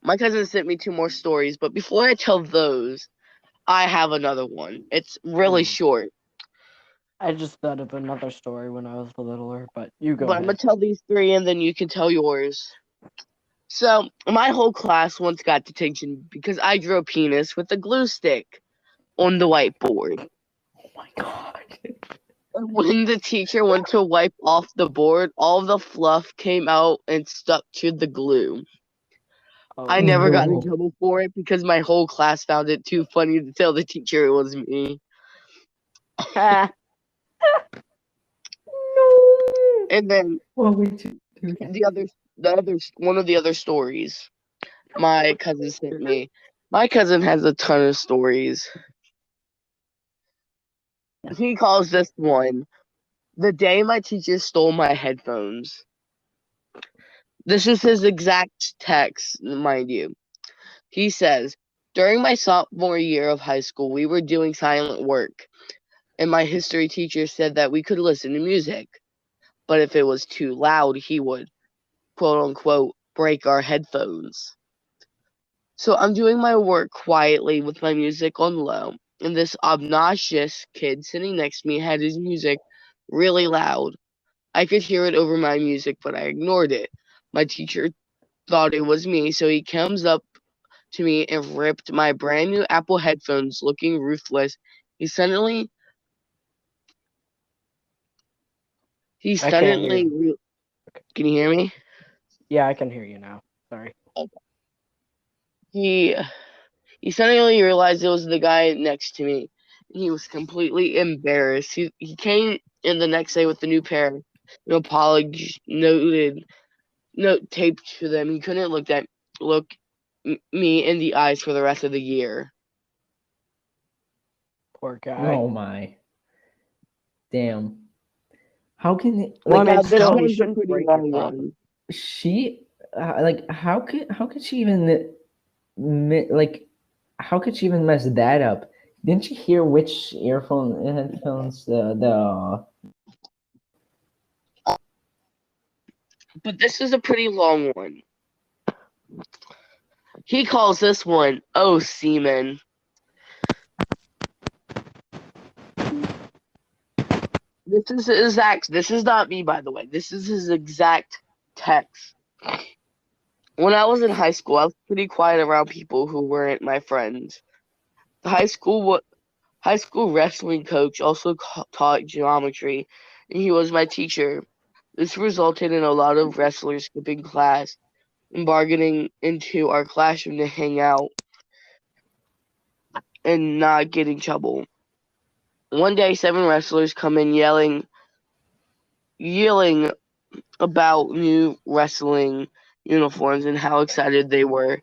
my cousin sent me 2 more stories, but before I tell those, I have another one. It's really short. I just thought of another story when I was littler, but you go But I'm ahead. gonna tell these 3 and then you can tell yours. So my whole class once got detention because I drew a penis with a glue stick on the whiteboard. Oh my god. And when the teacher went to wipe off the board, all the fluff came out and stuck to the glue. I never got in trouble for it because my whole class found it too funny to tell the teacher it was me. No. And then What would you do? one of the other stories my cousin sent me. My cousin has a ton of stories. He calls this one "The Day My Teacher Stole My Headphones." This is his exact text, mind you. He says, "During my sophomore year of high school, we were doing silent work, and my history teacher said that we could listen to music, but if it was too loud, he would, quote unquote, break our headphones. So I'm doing my work quietly with my music on low, and this obnoxious kid sitting next to me had his music really loud. I could hear it over my music, but I ignored it. My teacher thought it was me, so he comes up to me and ripped my brand new Apple headphones, looking ruthless. He suddenly I can't hear you. Can you hear me? Yeah, I can hear you now. Sorry. He suddenly realized it was the guy next to me. He was completely embarrassed. He came in the next day with a new pair, apology note taped to them. He couldn't look me in the eyes for the rest of the year. Poor guy. Oh my. Damn. How can it, Well, I like mean, This still, he one's a shouldn't pretty break your long phone. one. she like how could she even like how could she even mess that up? Didn't you hear which headphones the But this is a pretty long one. He calls this one "Oh Seaman." This is his exact. This is not me, by the way. This is his exact text. When I was in high school, I was pretty quiet around people who weren't my friends. The high school wrestling coach also taught geometry, and he was my teacher. This resulted in a lot of wrestlers skipping class and bargaining into our classroom to hang out and not get in trouble. One day, 7 wrestlers come in yelling about new wrestling uniforms and how excited they were.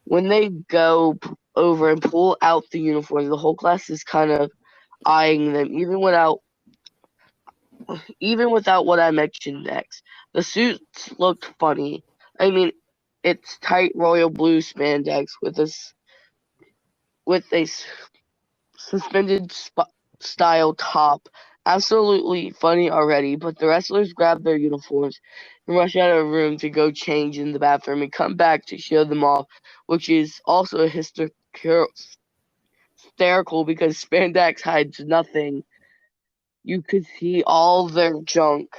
When they go over and pull out the uniforms, the whole class is kind of eyeing them, even without what I mentioned next. The suits looked funny. I mean, it's tight royal blue spandex with a suspended style top. Absolutely funny already, but the wrestlers grab their uniforms and rush out of the room to go change in the bathroom and come back to show them off, which is also hysterical because spandex hides nothing. You could see all their junk.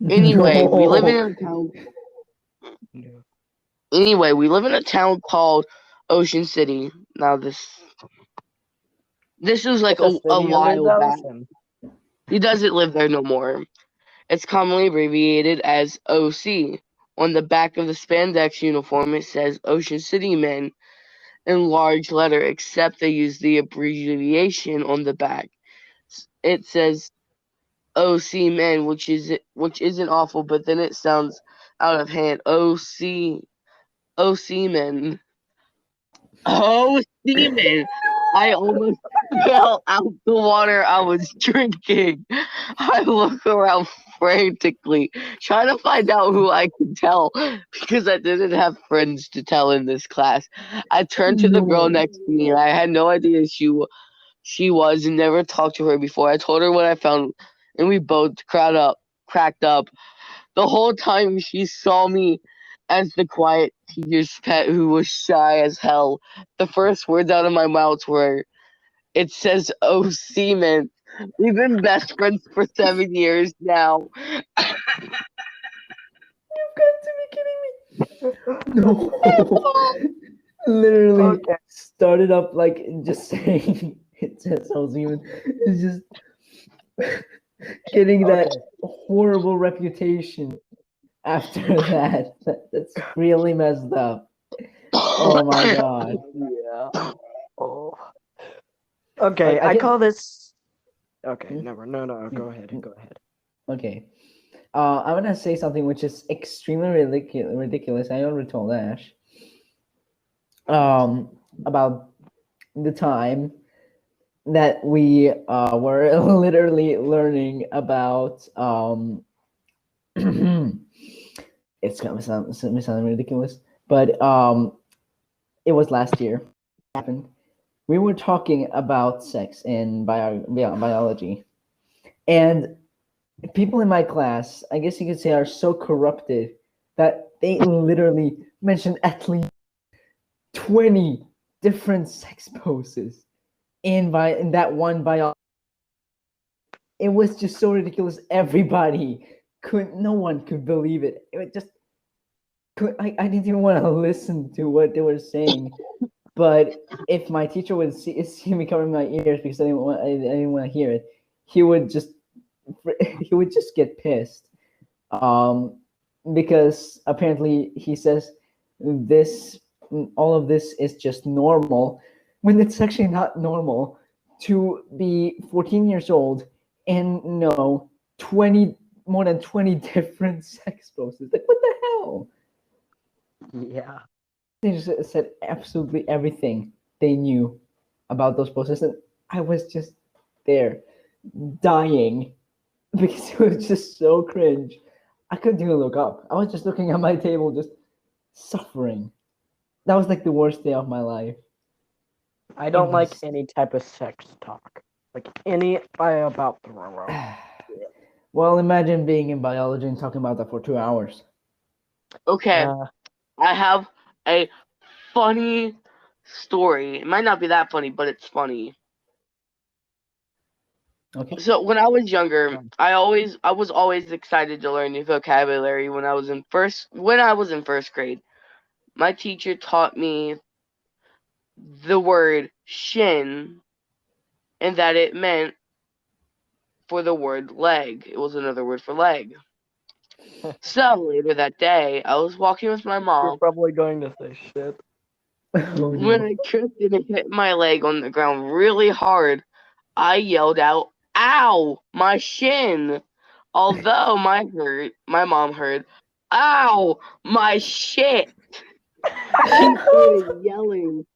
Anyway, we live in a town. Yeah. Anyway, we live in a town called Ocean City. Now this was like It's a a city under while the back. ocean. He doesn't live there no more. It's commonly abbreviated as OC. On the back of the spandex uniform, it says Ocean City Men in large letter, except they use the abbreviation on the back. It says OC men, which isn't awful, but then it sounds out of hand. OC men. Oh, semen! I almost fell out the water I was drinking. I look around frantically, trying to find out who I could tell because I didn't have friends to tell in this class. I turned to the girl No. next to me, and I had no idea she was, and never talked to her before. I told her what I found, and we both cracked up. The whole time she saw me as the quiet teacher's pet who was shy as hell. The first words out of my mouth were, "It says oh semen." We've been best friends for 7 years now. You've got to be kidding me. No. Literally Okay. started up like just saying it says Alzheimer's. It's just getting that Okay. horrible reputation after that. That's really messed up. Oh my god. Yeah. Oh. Okay, I I can. call this. Okay, Hmm? never. No, go ahead. Go ahead. Okay. I'm gonna say something which is extremely ridiculous. I already told Ash. About the time that we were literally learning about it's gonna sound ridiculous, but it was last year. Happened. We were talking about sex in biology, and people in my class, I guess you could say, are so corrupted that they literally mentioned at least 20 different sex poses in that one biology. It was just so ridiculous. Everybody could, no one could believe it. It just I didn't even want to listen to what they were saying. But if my teacher would see me covering my ears because I didn't want to hear it, he would just he would just get pissed. Um, because apparently he says this all of this is just normal when it's actually not normal to be 14 years old and know 20 more than 20 different sex poses. Like, what the hell? Yeah. They just said absolutely everything they knew about those poses, and I was just there dying because it was just so cringe. I couldn't even look up. I was just looking at my table, just suffering. That was like the worst day of my life. I It don't like was. any type of sex talk. Like any about throw. Well, imagine being in biology and talking about that for 2 hours. Okay, Uh, I have a funny story. It might not be that funny, but it's funny. Okay. So when I was younger, I was always excited to learn new vocabulary when I was in first grade. My teacher taught me the word shin and that it meant for the word leg. It was another word for leg. So later that day, I was walking with my you're mom probably going to say shit. Oh when no. I tripped and it hit my leg on the ground really hard. I yelled out, "Ow, my shin!" Although my mom heard, "Ow, my shit!" She started yelling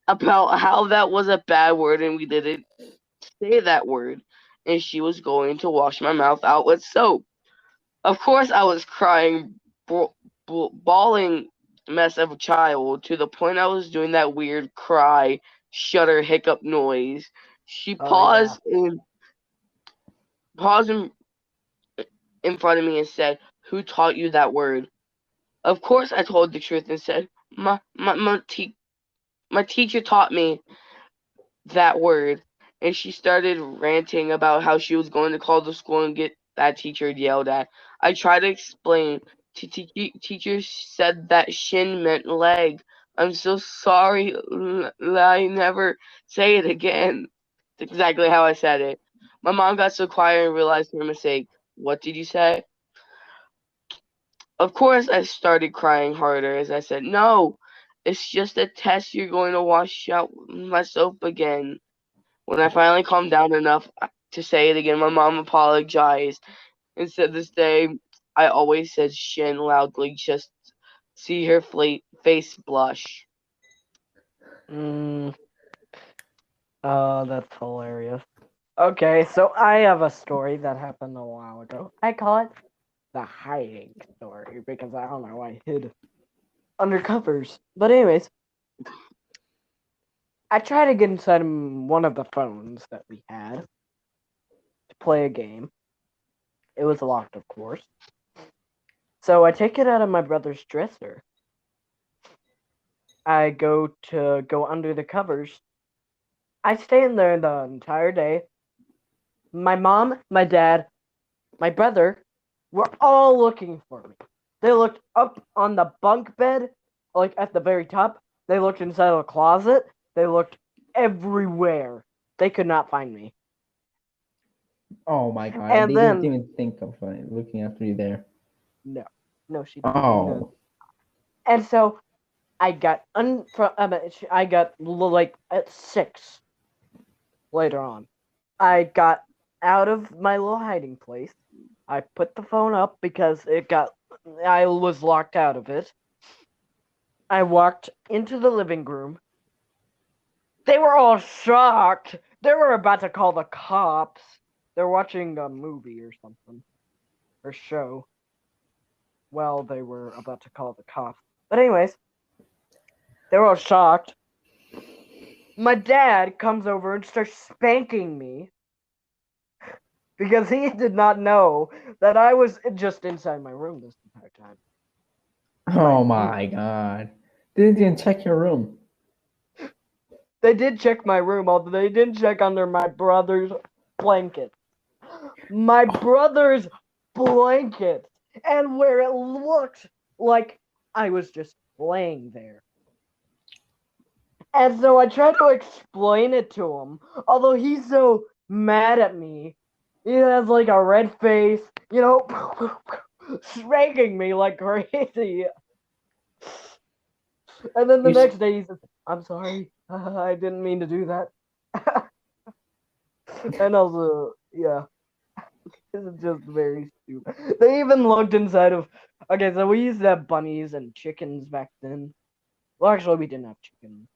about how that was a bad word and we didn't say that word, and she was going to wash my mouth out with soap. Of course, I was crying, bawling mess of a child to the point I was doing that weird cry, shudder, hiccup noise. She Oh yeah. paused in front of me and said, "Who taught you that word?" Of course, I told the truth and said, my teacher taught me that word." And she started ranting about how she was going to call the school and get that teacher yelled at. I tried to explain. Teacher said that shin meant leg. "I'm so sorry. I never say it again." That's exactly how I said it. My mom got so quiet and realized her mistake. "What did you say?" Of course, I started crying harder as I said, "No, it's just a test. You're going to wash out my soap again." When I finally calmed down enough, to say it again. My mom apologized and said this day I always said Shin loudly just see her face blush. Mm, that's hilarious. Okay, so I have a story that happened a while ago. I call it the hiding story because I don't know, I hid under covers. But anyways, I tried to get inside one of the phones that we had to play a game. It was locked, of course. So I take it out of my brother's dresser. I go under the covers. I stay in there the entire day. My mom, my dad, my brother were all looking for me. They looked up on the bunk bed, like at the very top. They looked inside of the closet. They looked everywhere. They could not find me. Oh my god! And And they didn't then even think of looking after you there. no, she didn't. No. Oh. And so I got I got like at 6 later on. I got out of my little hiding place. I put the phone up because I was locked out of it. I walked into the living room. They were all shocked. They were about to call the cops. They're watching a movie or something. Or show. Well, they were about to call the cops. But anyways, they were all shocked. My dad comes over and starts spanking me because he did not know that I was just inside my room this entire time. Oh my god! They didn't even check your room. They did check my room, although they didn't check under my brother's blanket. My brother's blanket! And where it looked like I was just laying there. And so I tried to explain it to him, although he's so mad at me. He has like a red face, spanking me like crazy. And then the next day he says, I'm sorry, I didn't mean to do that. And also, yeah, it's just very stupid. They even looked inside of. Okay, so we used to have bunnies and chickens back then. Well, actually, we didn't have chickens.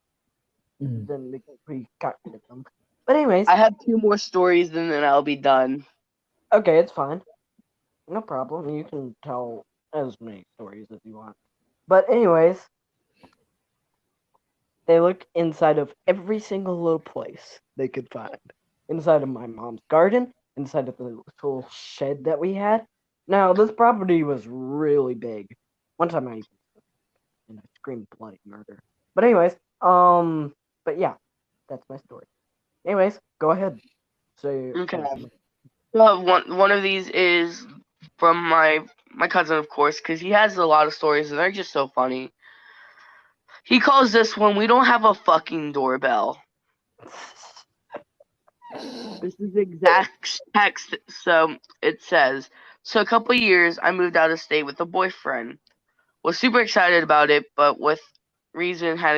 Then we got rid of them. But anyways, I have 2 more stories and then I'll be done. okay, it's fine. No problem. You can tell as many stories as you want. But anyways, they looked inside of every single little place they could find. Inside of my mom's garden, inside of the little shed that we had. Now, this property was really big. One time I screamed bloody murder. But anyways, but yeah, that's my story. Anyways, go ahead. Say Okay. One of these is from my cousin, of course, because he has a lot of stories and they're just so funny. He calls this one "We Don't Have a Fucking Doorbell." This is exact text. So it says, so a couple years I moved out of state with a boyfriend. Was super excited about it, but with reason had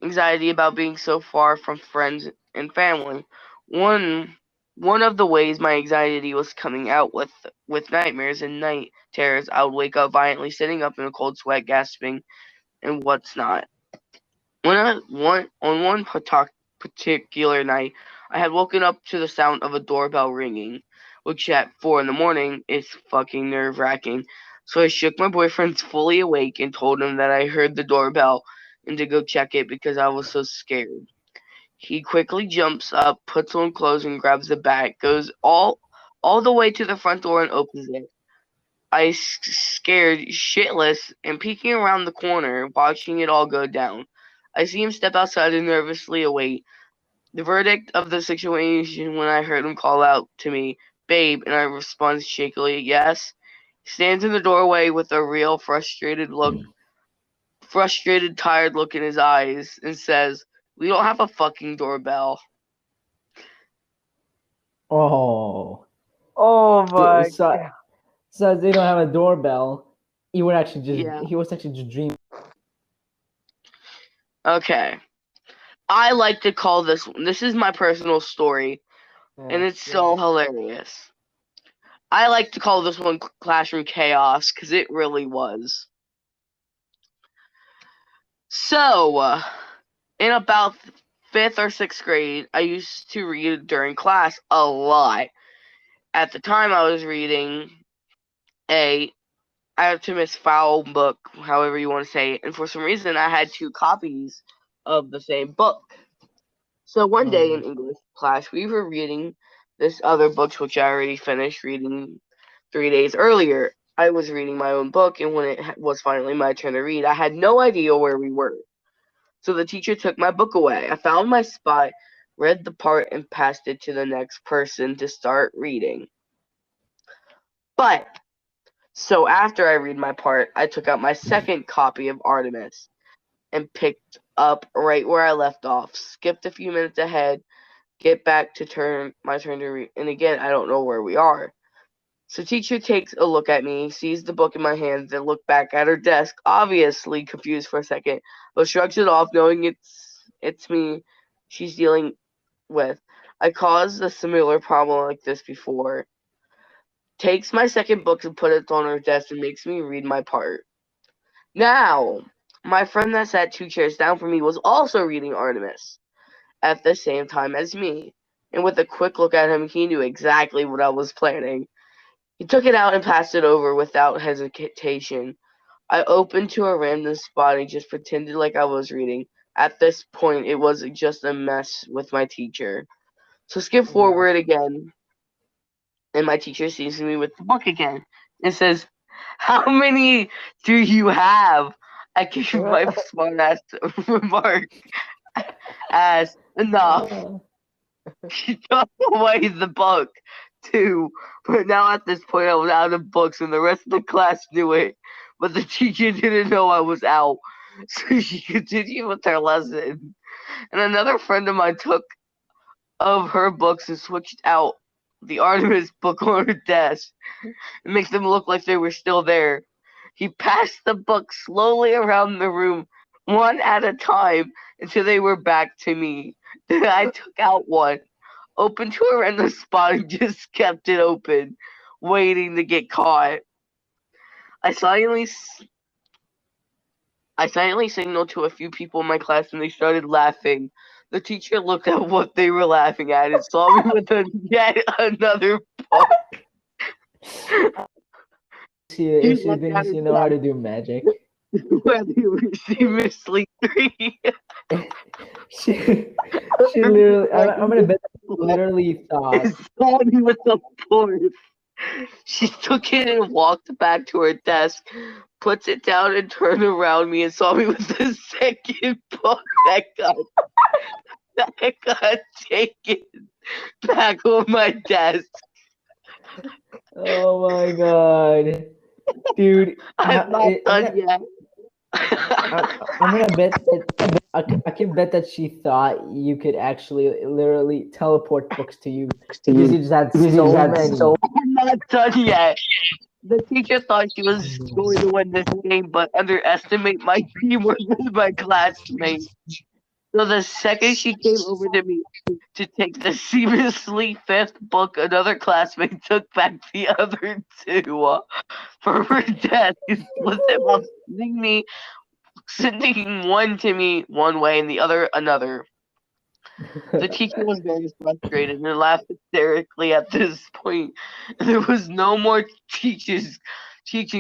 anxiety about being so far from friends and family. One one of the ways my anxiety was coming out with nightmares and night terrors. I would wake up violently, sitting up in a cold sweat, gasping, and what's not. On one particular night, I had woken up to the sound of a doorbell ringing, which at 4 in the morning is fucking nerve wracking. So I shook my boyfriend fully awake and told him that I heard the doorbell and to go check it because I was so scared. He quickly jumps up, puts on clothes, and grabs the bat, goes all the way to the front door and opens it. I scared shitless and peeking around the corner, watching it all go down. I see him step outside and nervously await the verdict of the situation when I heard him call out to me, "Babe," and I respond shakily, "Yes." He stands in the doorway with a real frustrated, tired look in his eyes and says, "We don't have a fucking doorbell." Oh. Oh my god. So they don't have a doorbell. He was actually just dreaming. Okay. I like to call this is my personal story. and Yeah, it's so hilarious. I like to call this one classroom chaos because it really was. So, in about fifth or sixth grade, I used to read during class a lot. At the time, I was reading a Artemis Fowl book, however you want to say it, and for some reason, I had two copies of the same book. So one oh day in nice. English class, we were reading this other books, which I already finished reading 3 days earlier. I was reading my own book, and when it was finally my turn to read, I had no idea where we were. So the teacher took my book away. I found my spot, read the part, and passed it to the next person to start reading. But, so after I read my part, I took out my second copy of Artemis and picked up right where I left off, skipped a few minutes ahead, get back to my turn to read, and again, I don't know where we are. So teacher takes a look at me, sees the book in my hands, and look back at her desk, obviously confused for a second, but shrugs it off, knowing it's me she's dealing with. I caused a similar problem like this before. Takes my second book and put it on her desk and makes me read my part. Now, my friend that sat 2 chairs down from me was also reading Artemis at the same time as me. And with a quick look at him, he knew exactly what I was planning. He took it out and passed it over without hesitation. I opened to a random spot and just pretended like I was reading. At this point, it was just a mess with my teacher. So skip Yeah. forward again, and my teacher sees me with the book again and says, "How many do you have?" I gave my smart ass remark as enough. She took away the book too, but now at this point I was out of books and the rest of the class knew it, but the teacher didn't know I was out, so she continued with her lesson. And another friend of mine took of her books and switched out the Artemis book on her desk and make them look like they were still there. He passed the books slowly around the room, one at a time, until they were back to me. Then I took out one, opened to a random spot, and just kept it open, waiting to get caught. I silently, I silently signaled to a few people in my class, and they started laughing. The teacher looked at what they were laughing at and saw me with yet another book. He She looked at thinks her you know how to do magic. whether she mislead three. she she literally I'm gonna bet she literally thought And saw me with the fourth. She took it and walked back to her desk, puts it down and turned around me and saw me with the second book that got taken back on my desk. oh my god, dude. I'm not done yet. I'm gonna bet that I can bet that she thought you could actually literally teleport books to you because you just had so many. I'm not done yet. The teacher thought she was going to win this game, but underestimate my teamwork with my classmates. So the second she came over to me to take the seamlessly fifth book, another classmate took back the other two from her desk and split them up, sending one to me one way and the other another. The teacher was very frustrated and laughed hysterically at this point. There was no more teaching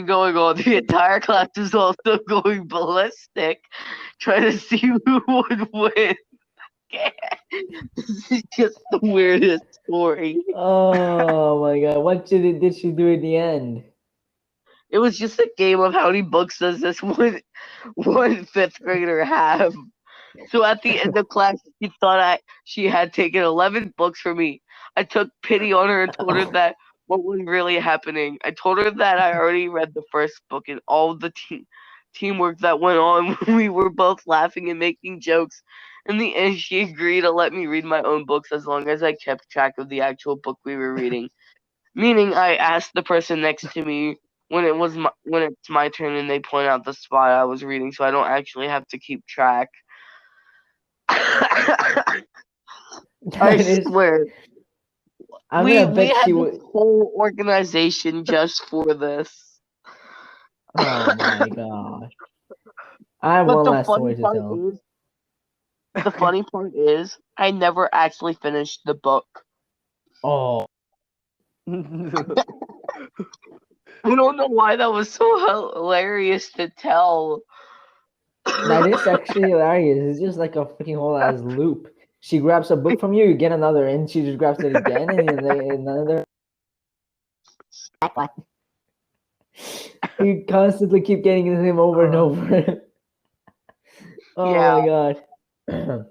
going on. The entire class was also going ballistic, trying to see who would win. This is just the weirdest story. Oh my god, what did she do in the end? It was just a game of how many books does this one fifth grader have? So at the end of class, she had taken 11 books from me. I took pity on her and told her that what was really happening. I told her that I already read the first book and all the teamwork that went on when we were both laughing and making jokes. In the end, she agreed to let me read my own books as long as I kept track of the actual book we were reading. Meaning, I asked the person next to me when it's my turn, and they point out the spot I was reading, so I don't actually have to keep track. I That is swear, I'm We gonna we bet had she this would. whole organization just for this. Oh my gosh. I have But one last story to tell. the funny part is, I never actually finished the book. Oh, I don't know why that was so hilarious to tell. that is actually hilarious. It's just like a freaking whole ass loop. She grabs a book from you, you get another, and she just grabs it again, and then another. You constantly keep getting the same over and over. Oh Yeah. my god.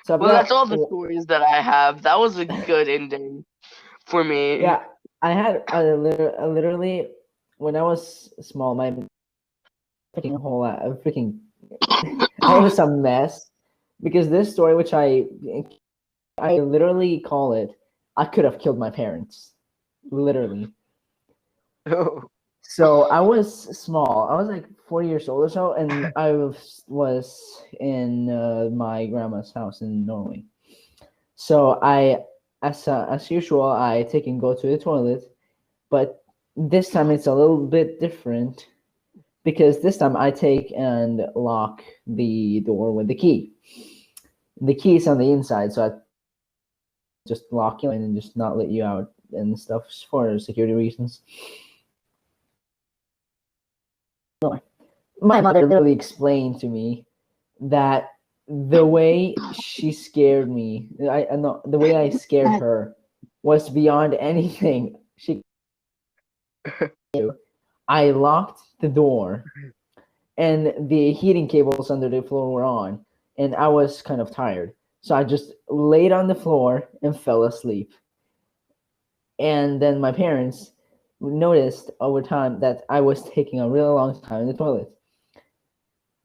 So I've Well, that's got all the stories that I have. That was a good ending for me. yeah. I had literally when I was small, my freaking whole freaking I was a mess because this story, which I literally call it, I could have killed my parents, literally. So I was small. I was like 4 years old or so, and I was in my grandma's house in Norway. So as usual, I take and go to the toilet, but this time it's a little bit different because this time I take and lock the door with the key. The key is on the inside, so I just lock you in and just not let you out and stuff for security reasons. My mother literally explained to me that the way she scared me, I know the way I scared her was beyond anything she could do. I locked the door and the heating cables under the floor were on, and I was kind of tired. So I just laid on the floor and fell asleep. And then my parents noticed over time that I was taking a really long time in the toilet.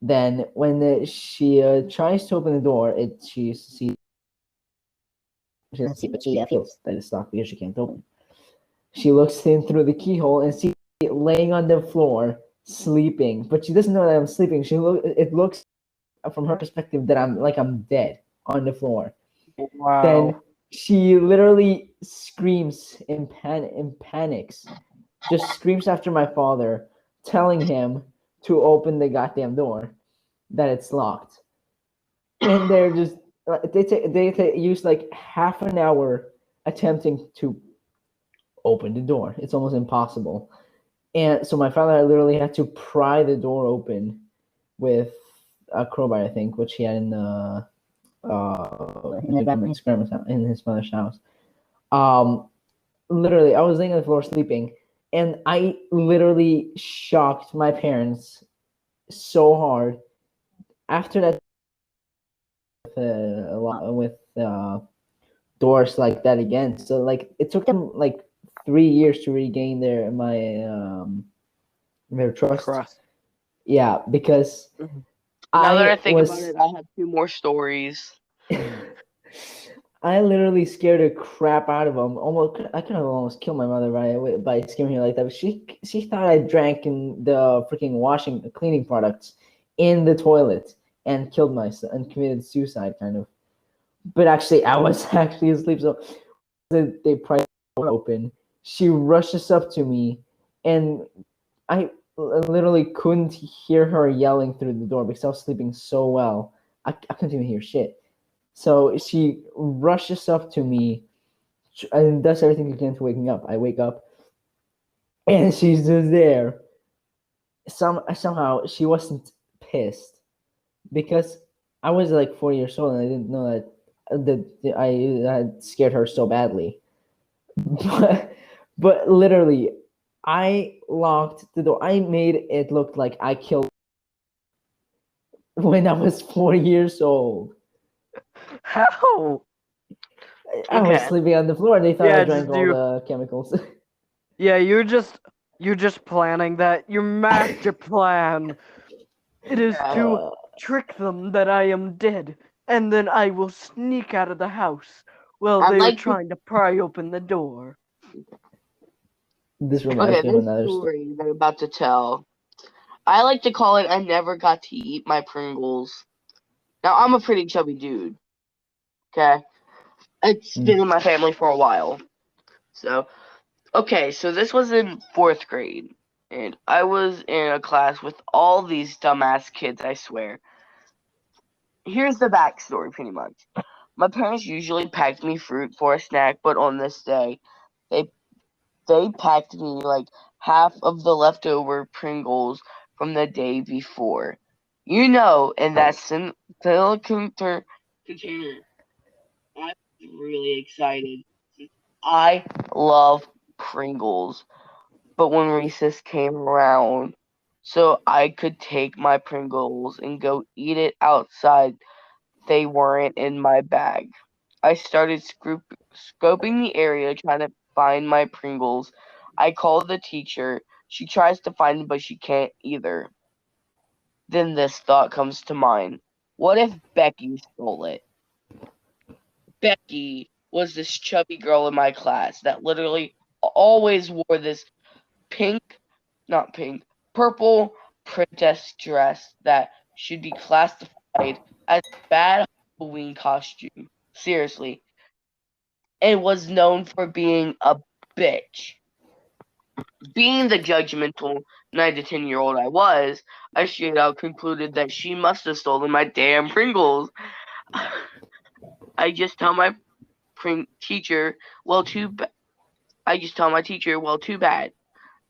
Then when she tries to open the door, she sees she doesn't see, but she feels that it's locked because she can't open. She looks in through the keyhole and sees me laying on the floor sleeping, but she doesn't know that I'm sleeping. It looks from her perspective that I'm dead on the floor. Then Wow. she literally screams in panics, just screams after my father, telling him to open the goddamn door, that it's locked. And they're just they use like half an hour attempting to open the door. It's almost impossible. And so my father literally had to pry the door open with a crowbar, I think, which he had in his mother's house. Um, literally, I was laying on the floor sleeping, and I literally shocked my parents so hard. After that, a lot with doors like that again. So like it took them like 3 years to regain their trust. Yeah, because Now that I I think about was it, I have two more stories. I literally scared the crap out of them. I could have almost killed my mother by scaring her like that. But she thought I drank in the freaking cleaning products in the toilet and killed myself and committed suicide, kind of. But actually, I was actually asleep. So they pried the door open. She rushes up to me, and I literally couldn't hear her yelling through the door because I was sleeping so well. I couldn't even hear shit. So she rushes up to me and does everything she can to wake me up. I wake up, and she's just there. Somehow she wasn't pissed because I was like 4 years old and I didn't know that I had scared her so badly. But literally, I locked the door. I made it look like I killed when I was 4 years old. How? I was Okay. sleeping on the floor. They thought I Yeah, drank just all you. the chemicals. Yeah, you're just planning that. Your master plan. It is to uh, trick them that I am dead, and then I will sneak out of the house while I they are like to. trying to pry open the door. this reminds Okay, me of this another story. story that I'm about to tell. I like to call it I never got to eat my Pringles. Now, I'm a pretty chubby dude. Okay? It's Mm. been in my family for a while. So, okay, so this was in fourth grade, and I was in a class with all these dumbass kids, I swear. Here's the backstory, pretty much. My parents usually packed me fruit for a snack, but on this day, they they packed me like half of the leftover Pringles from the day before. In that silicone container, I was really excited. I love Pringles. But when recess came around, so I could take my Pringles and go eat it outside, they weren't in my bag. I started scoping the area trying to find my Pringles. I called the teacher. She tries to find them, but she can't either. Then this thought comes to mind. What if Becky stole it? Becky was this chubby girl in my class that literally always wore this pink, not pink, purple princess dress that should be classified as a bad Halloween costume. Seriously. And was known for being a bitch. Being the judgmental 9 to 10-year-old I was, I straight out concluded that she must have stolen my damn Pringles. I just tell my teacher, well, I just tell my teacher, well, too bad.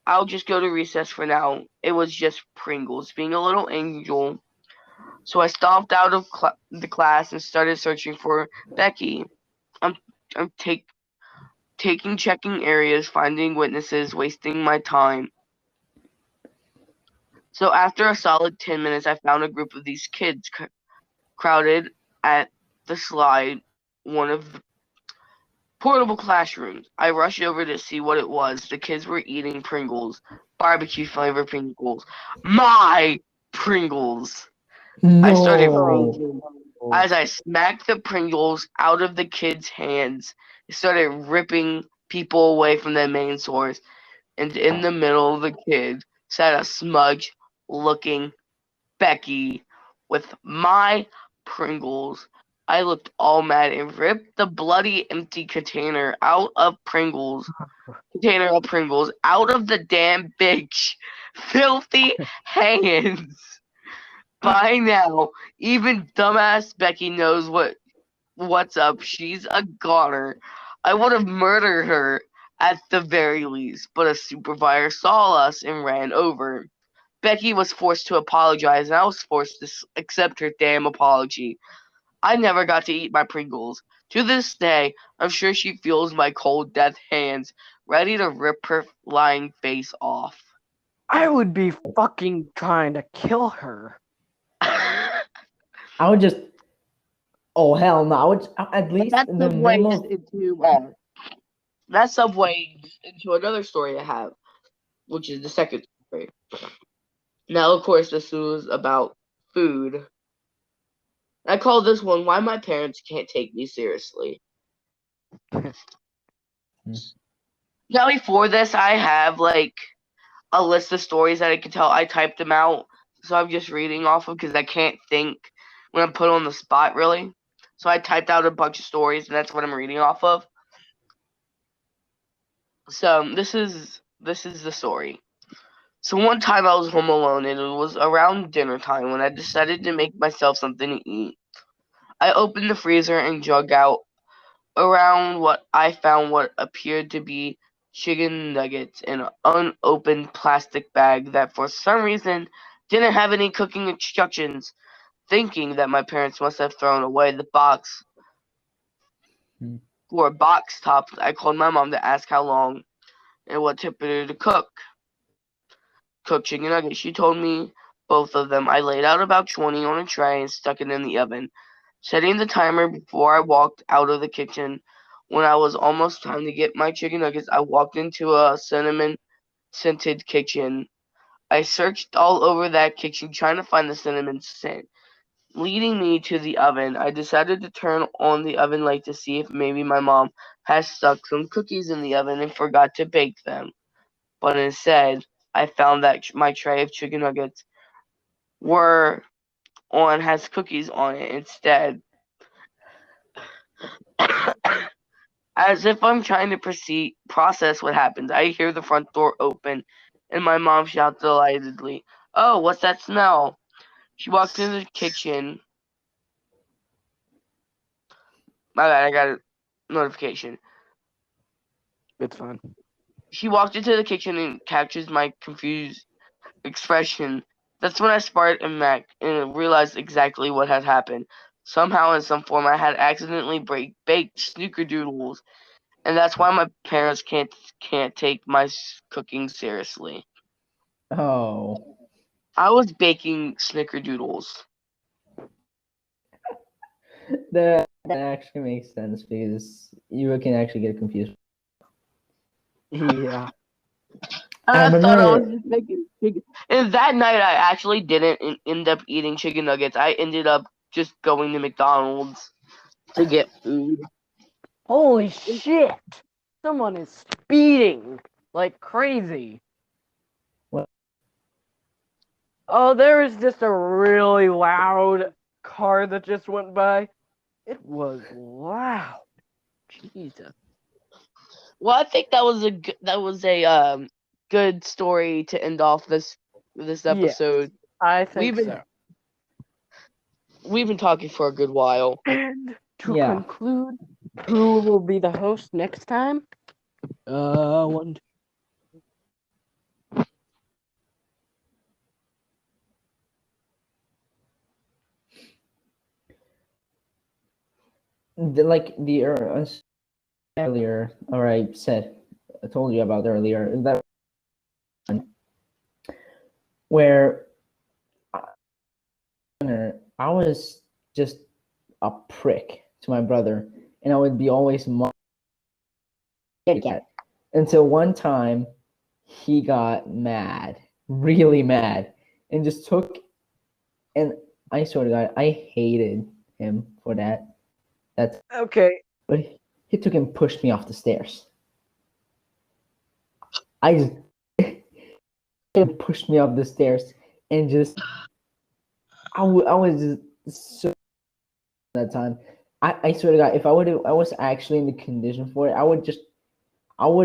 I'll just go to recess for now. It was just Pringles, being a little angel. So I stomped out of the class and started searching for Becky. I'm I'm checking areas, finding witnesses, wasting my time. So after a solid 10 minutes, I found a group of these kids crowded at the slide, one of the portable classrooms. I rushed over to see what it was. The kids were eating Pringles, barbecue flavored Pringles. My Pringles! I started No. freaking as I smacked the Pringles out of the kids' hands. It started ripping people away from their main source, and in the middle of the kid sat a smudge looking Becky with my Pringles. I looked all mad and ripped the bloody empty container of Pringles out of the damn bitch filthy hands. By now, even dumbass Becky knows what's up. She's a goner. I would have murdered her at the very least, but a supervisor saw us and ran over. Becky was forced to apologize, and I was forced to accept her damn apology. I never got to eat my Pringles. To this day, I'm sure she feels my cold death hands, ready to rip her lying face off. I would be fucking trying to kill her. I would just. Oh hell no! I would at least that the segues minimum. into that segues into another story I have, which is the second story. Now, of course, this was about food. I call this one "Why My Parents Can't Take Me Seriously." Now, before this, I have like a list of stories that I can tell. I typed them out, so I'm just reading off of because I can't think when I'm put on the spot, really. So I typed out a bunch of stories, and that's what I'm reading off of. So this is the story. So one time I was home alone, and it was around dinner time when I decided to make myself something to eat. I opened the freezer and dug out around what appeared to be chicken nuggets in an unopened plastic bag that for some reason didn't have any cooking instructions. Thinking that my parents must have thrown away the box for a box top, I called my mom to ask how long and what temperature to cook chicken nuggets. She told me both of them. I laid out about 20 on a tray and stuck it in the oven, setting the timer before I walked out of the kitchen. When I was almost time to get my chicken nuggets, I walked into a cinnamon scented kitchen. I searched all over that kitchen trying to find the cinnamon scent. Leading me to the oven, I decided to turn on the oven light to see if maybe my mom had stuck some cookies in the oven and forgot to bake them. But instead, I found that my tray of chicken nuggets were has cookies on it instead. As if I'm trying to process what happens, I hear the front door open, and my mom shouts delightedly, "Oh, what's that smell?" She walks into the kitchen. My bad, I got a notification. It's fine. She walked into the kitchen and captures my confused expression. That's when I sparked and Mac and realized exactly what had happened. Somehow, in some form, I had accidentally baked snickerdoodles, and that's why my parents can't take my cooking seriously. Oh, I was baking snickerdoodles. that actually makes sense because you can actually get confused. Yeah. I I thought I was remember. just making chicken. And that night, I actually didn't end up eating chicken nuggets. I ended up just going to McDonald's to get food. Holy shit! Someone is speeding like crazy. What? Oh, there is just a really loud car that just went by. It was loud. Jesus. Well, I think that was a good story to end off this Yeah, episode. I We've think been so. we've been talking for a good while. And to Yeah. conclude, who will be the host next time? One. Earlier, or I told you about earlier, that where I was just a prick to my brother, and I would be always cat until one time he got mad, really mad, and just took. And I swear to God, I hated him for that. That's Okay. but he took and pushed me off the stairs. I just he pushed me off the stairs and just I was just so that time. I swear to God, if I was actually in the condition for it, I would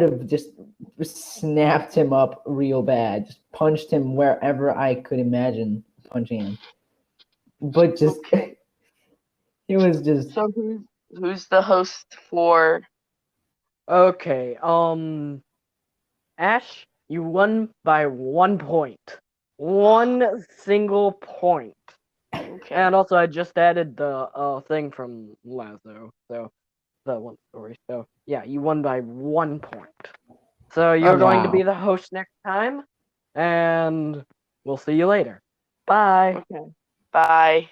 have just snapped him up real bad, just punched him wherever I could imagine punching him. But just Okay. it was just So who's the host for? Okay. Ash, you won by 1 point. One single point. Okay. And also, I just added the thing from Lazo, so the one story. So yeah, you won by 1 point. So you're going to be wow. the host next time, and we'll see you later. Bye. Okay. Bye.